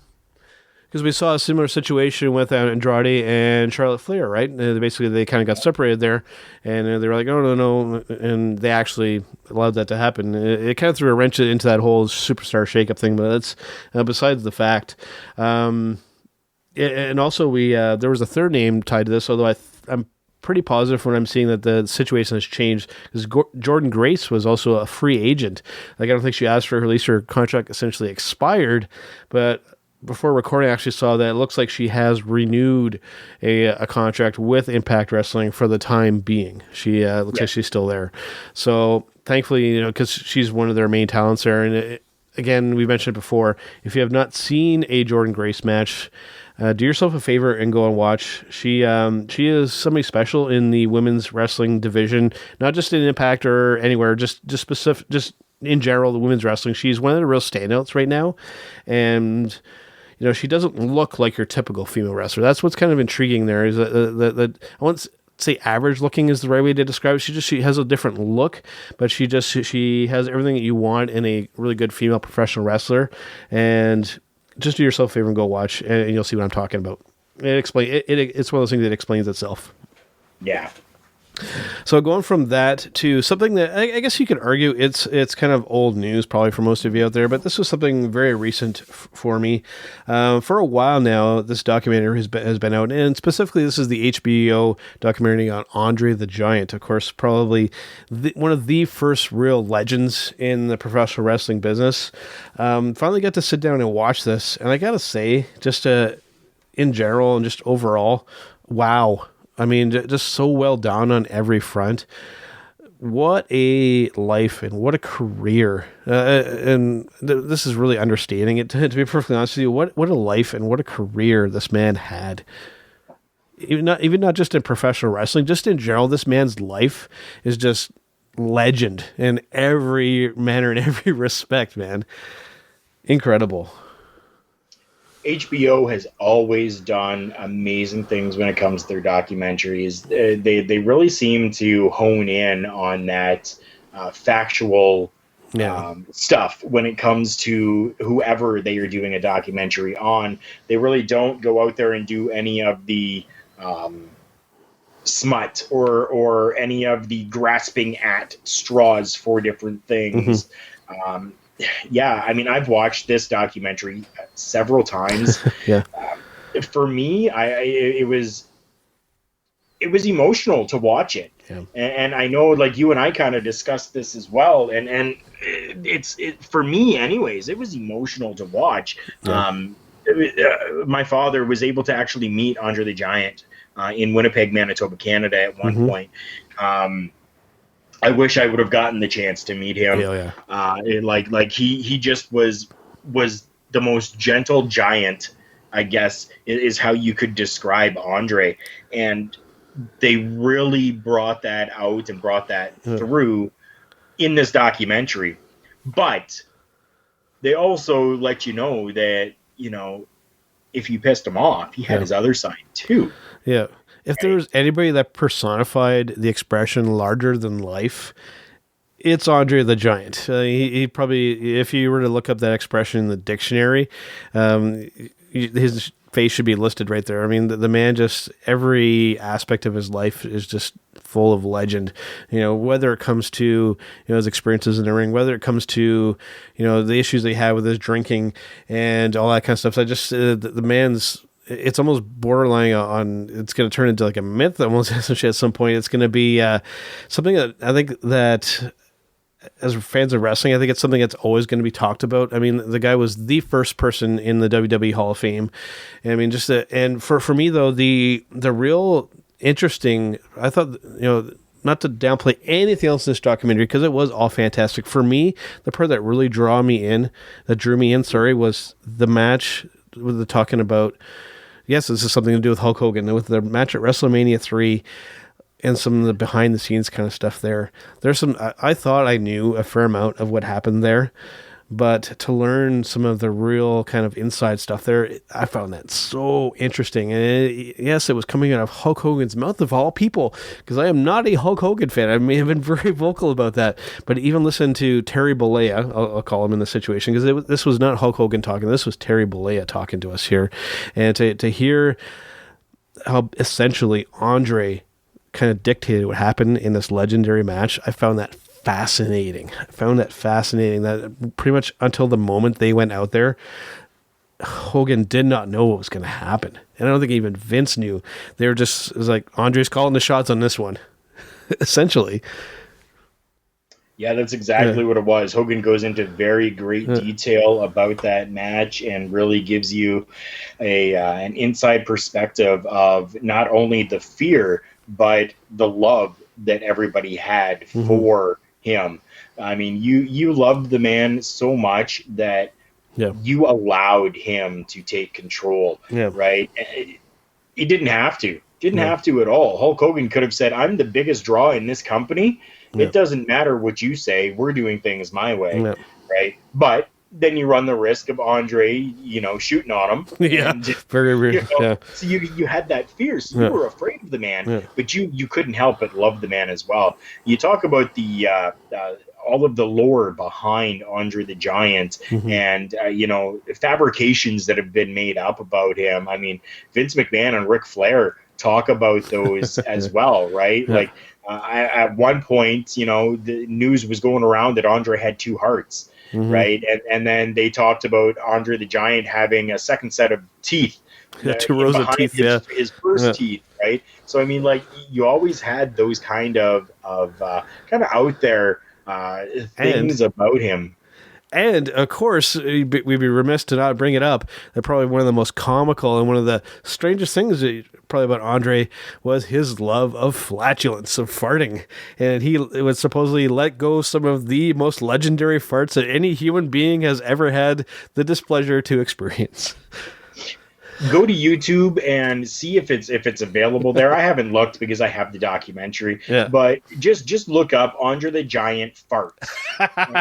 Because we saw a similar situation with Andrade and Charlotte Flair, right? Basically, they kind of got separated there, and they were like, oh, no, and they actually allowed that to happen. It kind of threw a wrench into that whole superstar shakeup thing, but that's besides the fact. And also, there was a third name tied to this, although I'm pretty positive when I'm seeing that the situation has changed, because Jordan Grace was also a free agent. Like, I don't think she asked for her release. Her contract essentially expired, but before recording, I actually saw that it looks like she has renewed a contract with Impact Wrestling for the time being. She looks like she's still there. So thankfully, because she's one of their main talents there. And again, we mentioned it before, if you have not seen a Jordan Grace match, do yourself a favor and go and watch. She is somebody special in the women's wrestling division, not just in Impact or anywhere, just in general, the women's wrestling. She's one of the real standouts right now, and she doesn't look like your typical female wrestler. That's what's kind of intriguing there. Is that I won't say average looking is the right way to describe it. She has a different look, but she has everything that you want in a really good female professional wrestler. And just do yourself a favor and go watch, and you'll see what I'm talking about. It's one of those things that explains itself.
Yeah.
So going from that to something that I guess you could argue it's kind of old news probably for most of you out there, but this was something very recent for me. For a while now, this documentary has been out, and specifically this is the HBO documentary on Andre the Giant. Of course, probably one of the first real legends in the professional wrestling business. Finally got to sit down and watch this, and I gotta say, just in general and just overall, wow. I mean, just so well done on every front. What a life and what a career. This is really understating it. To be perfectly honest with you, what a life and what a career this man had. Even not just in professional wrestling, just in general, this man's life is just legend in every manner, in every respect, man. Incredible.
HBO has always done amazing things when it comes to their documentaries. They really seem to hone in on that factual stuff when it comes to whoever they are doing a documentary on. They really don't go out there and do any of the smut or any of the grasping at straws for different things. Yeah, I mean, I've watched this documentary several times.
Yeah.
For me, it was emotional to watch it.
Yeah.
And I know, like, you and I kind of discussed this as well. And it's for me, anyways, it was emotional to watch.
Yeah.
My father was able to actually meet Andre the Giant in Winnipeg, Manitoba, Canada at one point. I wish I would have gotten the chance to meet him. Like he just was the most gentle giant, I guess, is how you could describe Andre. And they really brought that out and brought that through in this documentary. But they also let you know that, if you pissed him off, he had his other side too.
Yeah. If there was anybody that personified the expression larger than life, it's Andre the Giant. He probably, if you were to look up that expression in the dictionary, his face should be listed right there. I mean, the man, just every aspect of his life is just full of legend. Whether it comes to his experiences in the ring, whether it comes to the issues they had with his drinking and all that kind of stuff. So I just the man's. It's almost borderline on. It's going to turn into like a myth almost at some point. It's going to be something that I think that, as fans of wrestling, I think it's something that's always going to be talked about. I mean, the guy was the first person in the WWE Hall of Fame. I mean, and for me though, the real interesting, I thought, not to downplay anything else in this documentary, because it was all fantastic. For me, the part that really drew me in, was the match with the talking about. Yes, this is something to do with Hulk Hogan, with the match at WrestleMania 3 and some of the behind the scenes kind of stuff there. There's some, I thought I knew a fair amount of what happened there, but to learn some of the real kind of inside stuff there, I found that so interesting. And yes, it was coming out of Hulk Hogan's mouth of all people, because I am not a Hulk Hogan fan. I may have been very vocal about that, but even listen to Terry Bollea, I'll call him in this situation, because this was not Hulk Hogan talking. This was Terry Bollea talking to us here. And to hear how essentially Andre kind of dictated what happened in this legendary match, I found that fascinating. That pretty much until the moment they went out there, Hogan did not know what was going to happen. And I don't think even Vince knew. They were just, it was like, Andre's calling the shots on this one, essentially.
Yeah, that's exactly what it was. Hogan goes into very great detail about that match and really gives you an inside perspective of not only the fear, but the love that everybody had for him. I mean, you loved the man so much that you allowed him to take control, right? He didn't have to. Have to at all. Hulk Hogan could have said, "I'm the biggest draw in this company. It doesn't matter what you say. We're doing things my way," right? But then you run the risk of Andre, shooting on him.
Yeah,
and,
very weird.
So you had that fear. So you were afraid of the man, but you couldn't help but love the man as well. You talk about the all of the lore behind Andre the Giant and fabrications that have been made up about him. I mean, Vince McMahon and Ric Flair talk about those as well, right? Like at one point, the news was going around that Andre had two hearts. Right. And then they talked about Andre the Giant having a second set of teeth.
Two rows of teeth.
His first teeth. Right. So, I mean, like, you always had those kind of out there things about him.
And, of course, we'd be remiss to not bring it up, that probably one of the most comical and one of the strangest things probably about Andre was his love of flatulence, of farting. And he would supposedly let go some of the most legendary farts that any human being has ever had the displeasure to experience.
Go to YouTube and see if it's available there. I haven't looked because I have the documentary, but just look up Andre the Giant farts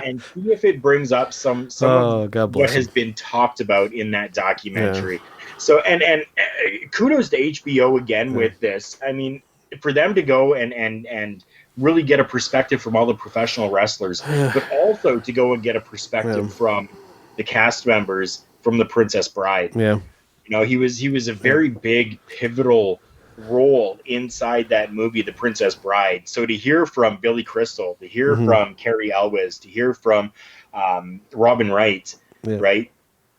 and see if it brings up some of what has been talked about in that documentary. Yeah. So and kudos to HBO again with this. I mean, for them to go and really get a perspective from all the professional wrestlers, but also to go and get a perspective from the cast members, from the Princess Bride.
Yeah.
He was a very big, pivotal role inside that movie, The Princess Bride. So to hear from Billy Crystal, to hear from Carrie Elwes, to hear from Robin Wright, right,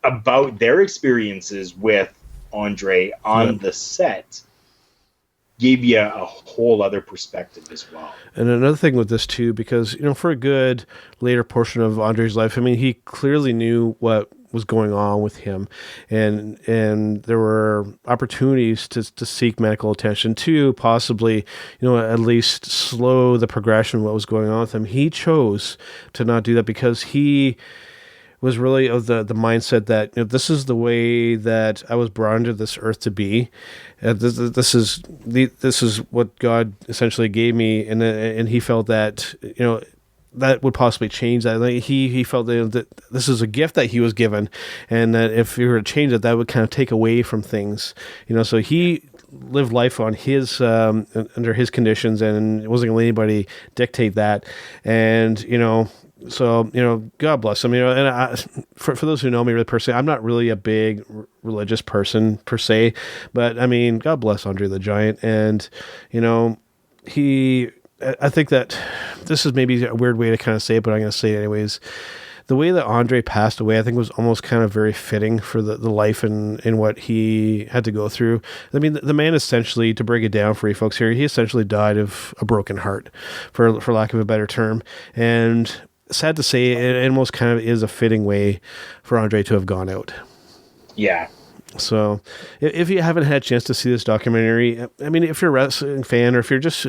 about their experiences with Andre on the set, gave you a whole other perspective as well.
And another thing with this too, because for a good later portion of Andre's life, I mean, he clearly knew what was going on with him, and there were opportunities to seek medical attention, to possibly at least slow the progression of what was going on with him. He chose to not do that because he was really of the mindset that this is the way that I was brought into this earth to be. This is what God essentially gave me, and he felt that that would possibly change that. Like he felt that this is a gift that he was given, and that if he were to change it, that would kind of take away from things. So he lived life on his under his conditions, and wasn't going to let anybody dictate that. And So, God bless him. And for those who know me really personally, I'm not really a big religious person per se, but I mean, God bless Andre the Giant. And, I think that this is maybe a weird way to kind of say it, but I'm going to say it anyways. The way that Andre passed away, I think, was almost kind of very fitting for the life and what he had to go through. I mean, the man essentially, to break it down for you folks here, he essentially died of a broken heart, for lack of a better term. And sad to say, it almost kind of is a fitting way for Andre to have gone out.
Yeah.
So, if you haven't had a chance to see this documentary, I mean, if you're a wrestling fan, or if you're just,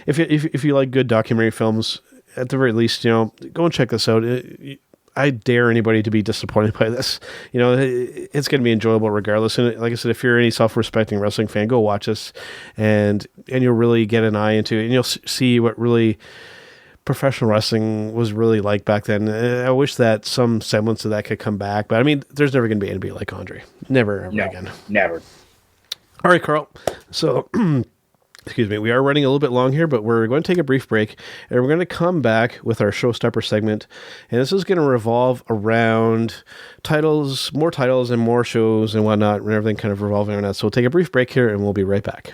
if you like good documentary films, at the very least, go and check this out. I dare anybody to be disappointed by this. It's going to be enjoyable regardless. And like I said, if you're any self-respecting wrestling fan, go watch this, and you'll really get an eye into it, and you'll see what really professional wrestling was really like back then. I wish that some semblance of that could come back, but I mean, there's never going to be anybody like Andre. Never, ever again.
Never.
All right, Carl. So, excuse me, we are running a little bit long here, but we're going to take a brief break, and we're going to come back with our Showstopper segment, and this is going to revolve around titles, and more shows and whatnot, and everything kind of revolving around that. So we'll take a brief break here, and we'll be right back.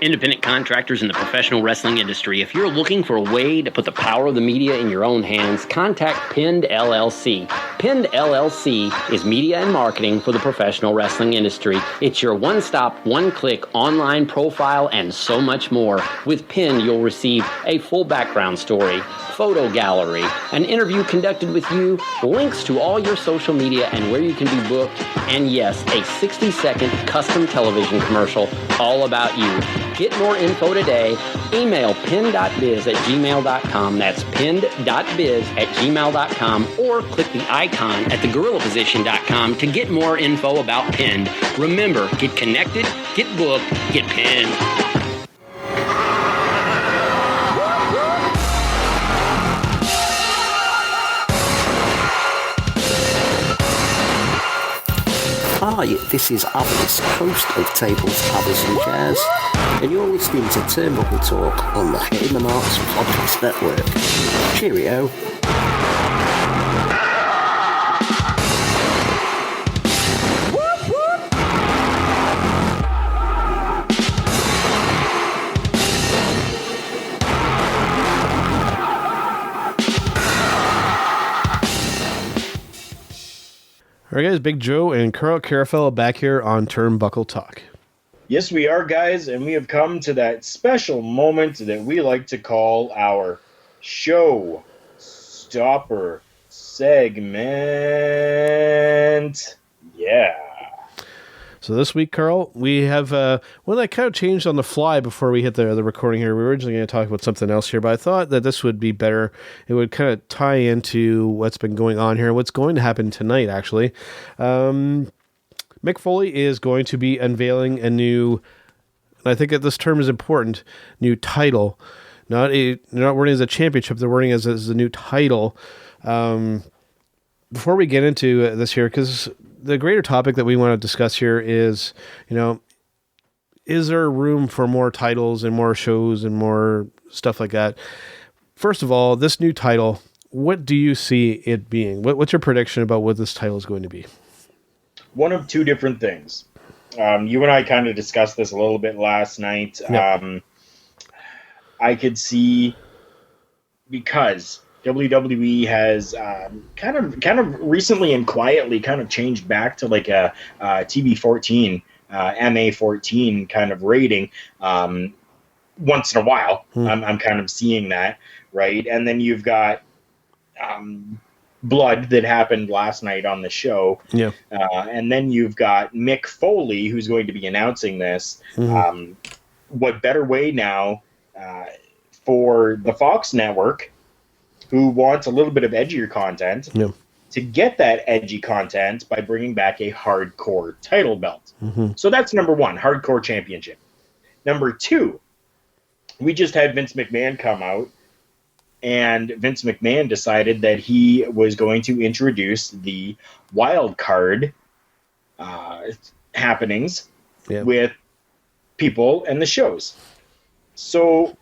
Independent contractors in the professional wrestling industry, if you're looking for a way to put the power of the media in your own hands, contact Pinned LLC. Pinned LLC is media and marketing for the professional wrestling industry. It's your one-stop, one-click online profile and so much more. With Pinned, you'll receive a full background story, photo gallery, an interview conducted with you, links to all your social media and where you can be booked, and yes, a 60-second custom television commercial all about you. Get more info today. Email pin.biz@gmail.com. That's pin.biz@gmail.com, or click the icon at thegorillaposition.com to get more info about Pinned. Remember, get connected, get booked, get pinned.
Hi, this is Avis, host of Tables, Tables and Chairs, and you're listening to Turnbuckle Talk on the Hitting the Marks Podcast Network. Cheerio.
All right, guys, Big Joe and Carl Carafello back here on Turnbuckle Talk.
Yes, we are, guys, and we have come to that special moment that we like to call our Showstopper Segment. Yeah.
So this week, Carl, we have one that kind of changed on the fly before we hit the recording here. We were originally going to talk about something else here, but I thought that this would be better. It would kind of tie into what's been going on here, what's going to happen tonight, actually. Mick Foley is going to be unveiling a new, and I think that this term is important, new title. Not wording as a championship, they're wording as a new title. Before we get into this here, because the greater topic that we want to discuss here is, is there room for more titles and more shows and more stuff like that? First of all, this new title, what do you see it being? What's your prediction about what this title is going to be?
One of two different things. You and I kind of discussed this a little bit last night. Yep. I could see, because WWE has kind of recently and quietly kind of changed back to like a TB14, MA14 kind of rating. Once in a while, I'm kind of seeing that, right? And then you've got Blood that happened last night on the show. Yeah. And then you've got Mick Foley, who's going to be announcing this. Mm-hmm. What better way now for the Fox network, who wants a little bit of edgier content, to get that edgy content by bringing back a hardcore title belt. Mm-hmm. So that's number one, hardcore championship. Number two, we just had Vince McMahon come out, and Vince McMahon decided that he was going to introduce the wild card happenings with people and the shows. So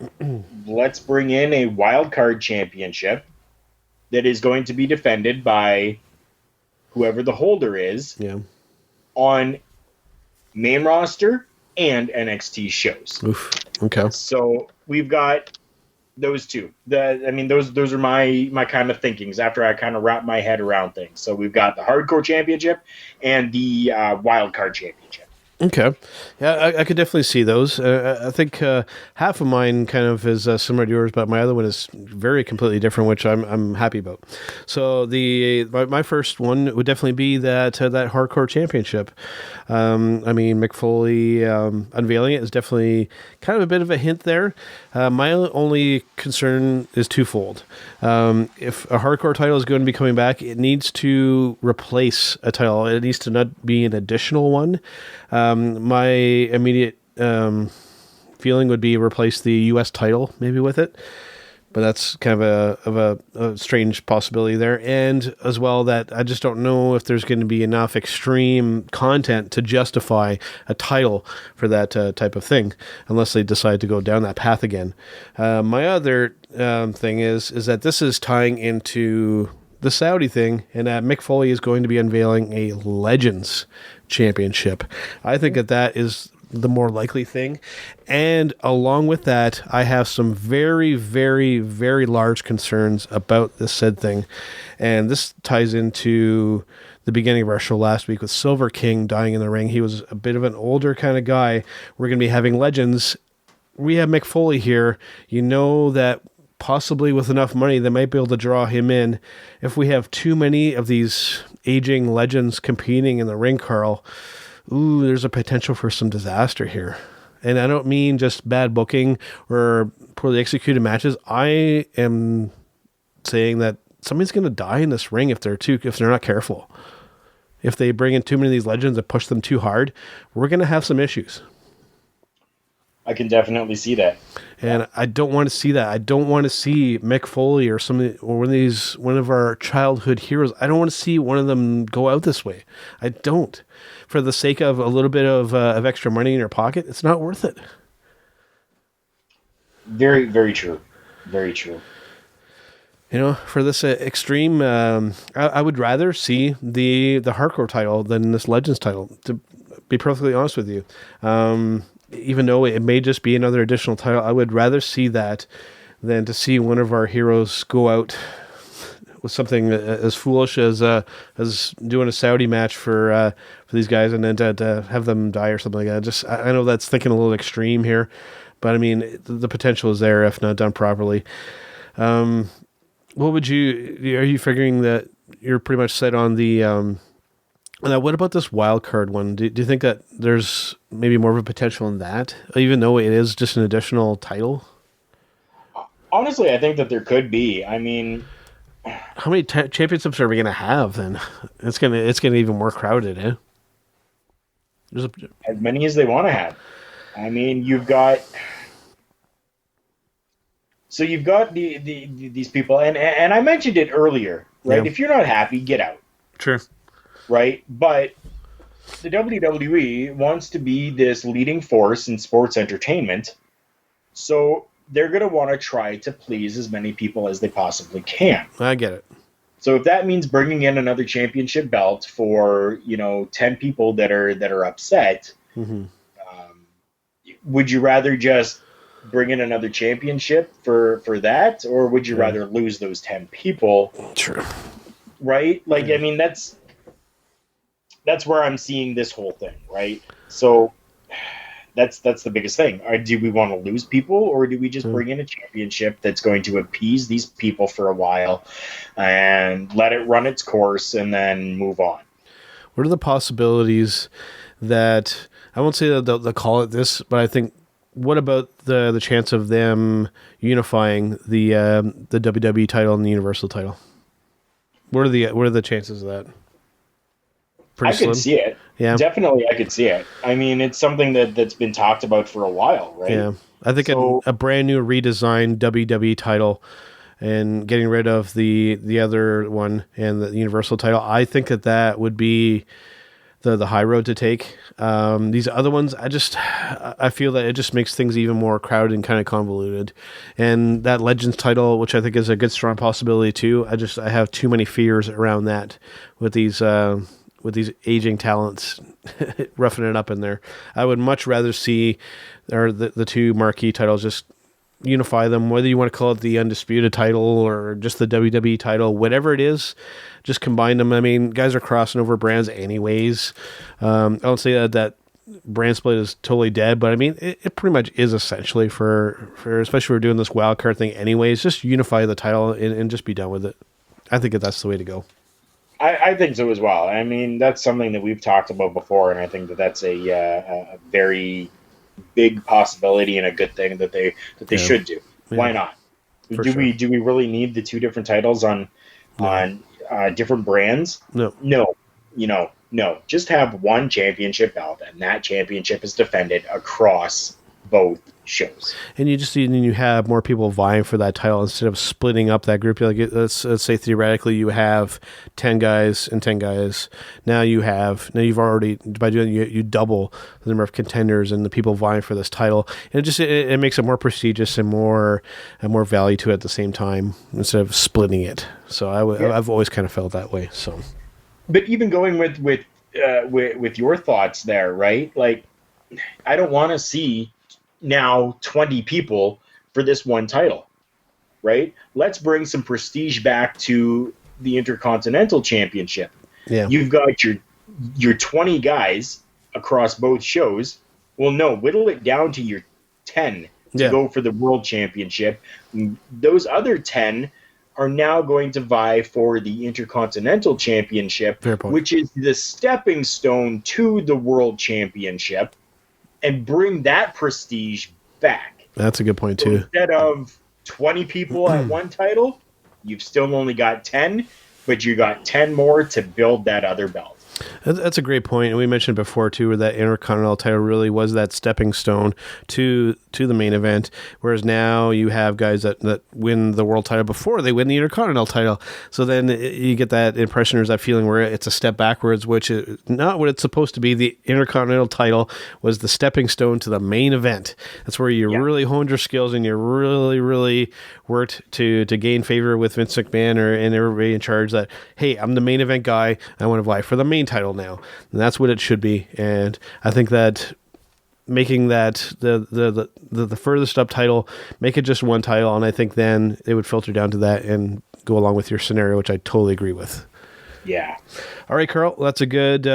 let's bring in a wild card championship that is going to be defended by whoever the holder is on main roster and NXT shows.
Oof. Okay.
So we've got those two. Those are my kind of thinkings after I kind of wrap my head around things. So we've got the Hardcore Championship and the Wild Card Championship.
Okay. Yeah, I could definitely see those. I think half of mine kind of is similar to yours, but my other one is very completely different, which I'm happy about. So my first one would definitely be that Hardcore Championship. Mick Foley unveiling it is definitely kind of a bit of a hint there. My only concern is twofold. If a Hardcore title is going to be coming back, it needs to replace a title. It needs to not be an additional one. My immediate feeling would be replace the U.S. title maybe with it, but that's kind of a strange possibility there. And as well, that I just don't know if there's going to be enough extreme content to justify a title for that type of thing, unless they decide to go down that path again. My other thing is that this is tying into the Saudi thing, and that Mick Foley is going to be unveiling a Legends Championship. I think that is the more likely thing. And along with that, I have some very, very, very large concerns about this said thing. And this ties into the beginning of our show last week with Silver King dying in the ring. He was a bit of an older kind of guy. We're going to be having Legends. We have Mick Foley here. You know that possibly with enough money, they might be able to draw him in. If we have too many of these aging legends competing in the ring, Carl, there's a potential for some disaster here. And I don't mean just bad booking or poorly executed matches. I am saying that somebody's going to die in this ring if they're not careful. If they bring in too many of these legends and push them too hard, we're going to have some issues.
I can definitely see that.
And I don't want to see that. I don't want to see Mick Foley or one of our childhood heroes. I don't want to see one of them go out this way. I don't. For the sake of a little bit of extra money in your pocket, it's not worth it.
Very, very true. Very true.
You know, for this extreme, I would rather see the Hardcore title than this Legends title, to be perfectly honest with you. Even though it may just be another additional title, I would rather see that than to see one of our heroes go out with something as foolish as doing a Saudi match for these guys and then to have them die or something like that. I know that's thinking a little extreme here, but I mean, the potential is there if not done properly. Are you figuring that you're pretty much set on the, now, what about this wild card one? Do you think that there's maybe more of a potential in that, even though it is just an additional title?
Honestly, I think that there could be. I mean,
how many championships are we going to have then? It's gonna even more crowded, eh?
As many as they want to have. I mean, you've got these people, and I mentioned it earlier, right?
Yeah.
If you're not happy, get out.
Sure.
Right? But the WWE wants to be this leading force in sports entertainment, so they're going to want to try to please as many people as they possibly can.
I get it.
So if that means bringing in another championship belt for 10 people that are upset, would you rather just bring in another championship for that, or would you rather lose those 10 people?
Sure.
Right? Like, I mean, that's where I'm seeing this whole thing, right? So that's the biggest thing. Do we want to lose people, or do we just bring in a championship that's going to appease these people for a while and let it run its course and then move on?
What are the possibilities that, I won't say that they'll call it this, but I think, what about the chance of them unifying the WWE title and the Universal title? What are the chances of that?
I could see it.
Yeah.
Definitely I could see it. I mean, it's something that's been talked about for a while, right?
Yeah. I think a brand new redesigned WWE title and getting rid of the other one and the Universal title, I think that would be the high road to take. These other ones, I feel that it just makes things even more crowded and kind of convoluted. And that Legends title, which I think is a good strong possibility too, I have too many fears around that with these aging talents roughing it up in there. I would much rather see the two marquee titles just unify them, whether you want to call it the Undisputed title or just the WWE title, whatever it is, just combine them. I mean, guys are crossing over brands anyways. I don't say that brand split is totally dead, but I mean, it pretty much is essentially for especially if we're doing this wild card thing anyways, just unify the title and just be done with it. I think that's the way to go.
I think so as well. I mean, that's something that we've talked about before, and I think that's a very big possibility and a good thing that they should do. Yeah. Why not? Do we really need the two different titles on different brands?
No.
No. Just have one championship belt, and that championship is defended across both shows.
And you have more people vying for that title instead of splitting up that group. Like let's say theoretically you have 10 guys and 10 guys. Now you've already, by doing you double the number of contenders and the people vying for this title. And it makes it more prestigious and more value to it at the same time instead of splitting it. So I've always kind of felt that way. So,
but even going with your thoughts there, right? Like, I don't want to see now 20 people for this one title, right? Let's bring some prestige back to the Intercontinental Championship.
Yeah.
You've got your 20 guys across both shows. Well, no, whittle it down to your 10 to go for the World Championship. Those other 10 are now going to vie for the Intercontinental Championship, which is the stepping stone to the World Championship, and bring that prestige back.
That's a good point, too.
Instead of 20 people at one title, you've still only got 10, but you got 10 more to build that other belt.
That's a great point. And we mentioned before, too, where that Intercontinental title really was that stepping stone to the main event, whereas now you have guys that win the world title before they win the Intercontinental title. So then you get that impression or that feeling where it's a step backwards, which is not what it's supposed to be. The Intercontinental title was the stepping stone to the main event. That's where you really honed your skills and you really, really worked to gain favor with Vince McMahon and everybody in charge that, hey, I'm the main event guy. I want to vie for the main title now. And that's what it should be. And I think that making that the furthest up title, make it just one title, and I think then it would filter down to that and go along with your scenario, which I totally agree with.
Yeah.
All right, Carl, that's a good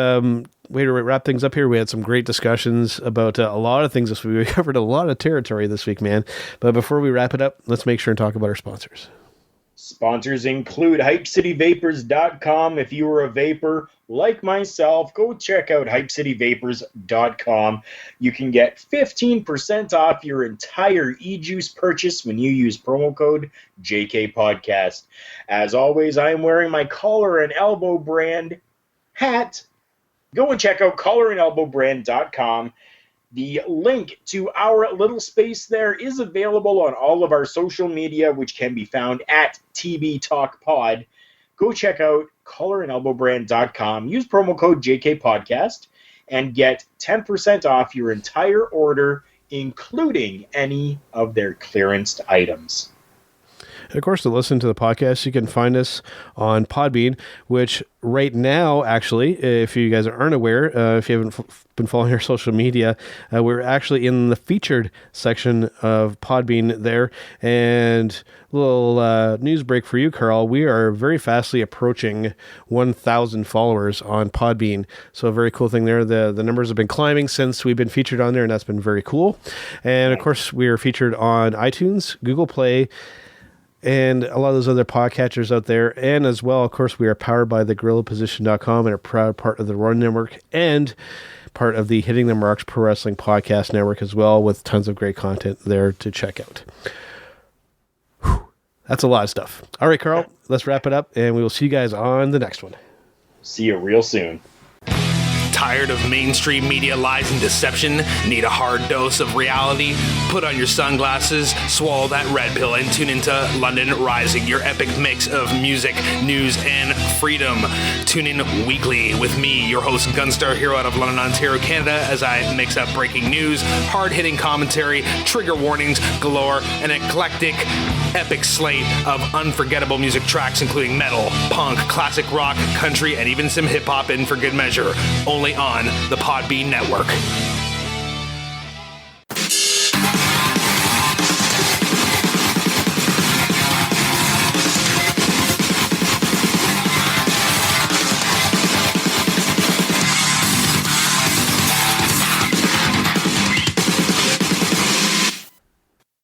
way to wrap things up here. We had some great discussions about a lot of things this week. We covered a lot of territory this week, man. But before we wrap it up, let's make sure and talk about our sponsors.
Sponsors include HypeCityVapors.com. If you are a vapor like myself, go check out HypeCityVapors.com. You can get 15% off your entire e-juice purchase when you use promo code JKPodcast. As always, I am wearing my Collar and Elbow brand hat. Go and check out collarandelbowbrand.com. The link to our little space there is available on all of our social media, which can be found at TB Talk Pod. Go check out collarandelbowbrand.com. Use promo code JKPodcast and get 10% off your entire order, including any of their clearanced items.
And of course, to listen to the podcast, you can find us on Podbean, which right now, actually, if you guys aren't aware, if you haven't been following our social media, we're actually in the featured section of Podbean there. And a little news break for you, Carl. We are very fastly approaching 1,000 followers on Podbean. So a very cool thing there. The numbers have been climbing since we've been featured on there, and that's been very cool. And of course, we are featured on iTunes, Google Play, and a lot of those other podcatchers out there. And as well, of course, we are powered by thegorillaposition.com and a proud part of the Roar Network and part of the Hitting the Marks Pro Wrestling Podcast Network as well, with tons of great content there to check out. Whew. That's a lot of stuff. All right, Carl, let's wrap it up, and we will see you guys on the next one.
See you real soon.
Tired of mainstream media lies and deception? Need a hard dose of reality? Put on your sunglasses, swallow that red pill, and tune into London Rising, your epic mix of music, news, and freedom. Tune in weekly with me, your host, Gunstar Hero out of London, Ontario, Canada, as I mix up breaking news, hard-hitting commentary, trigger warnings galore, an eclectic, epic slate of unforgettable music tracks, including metal, punk, classic rock, country, and even some hip-hop in for good measure, only on the Podbean Network.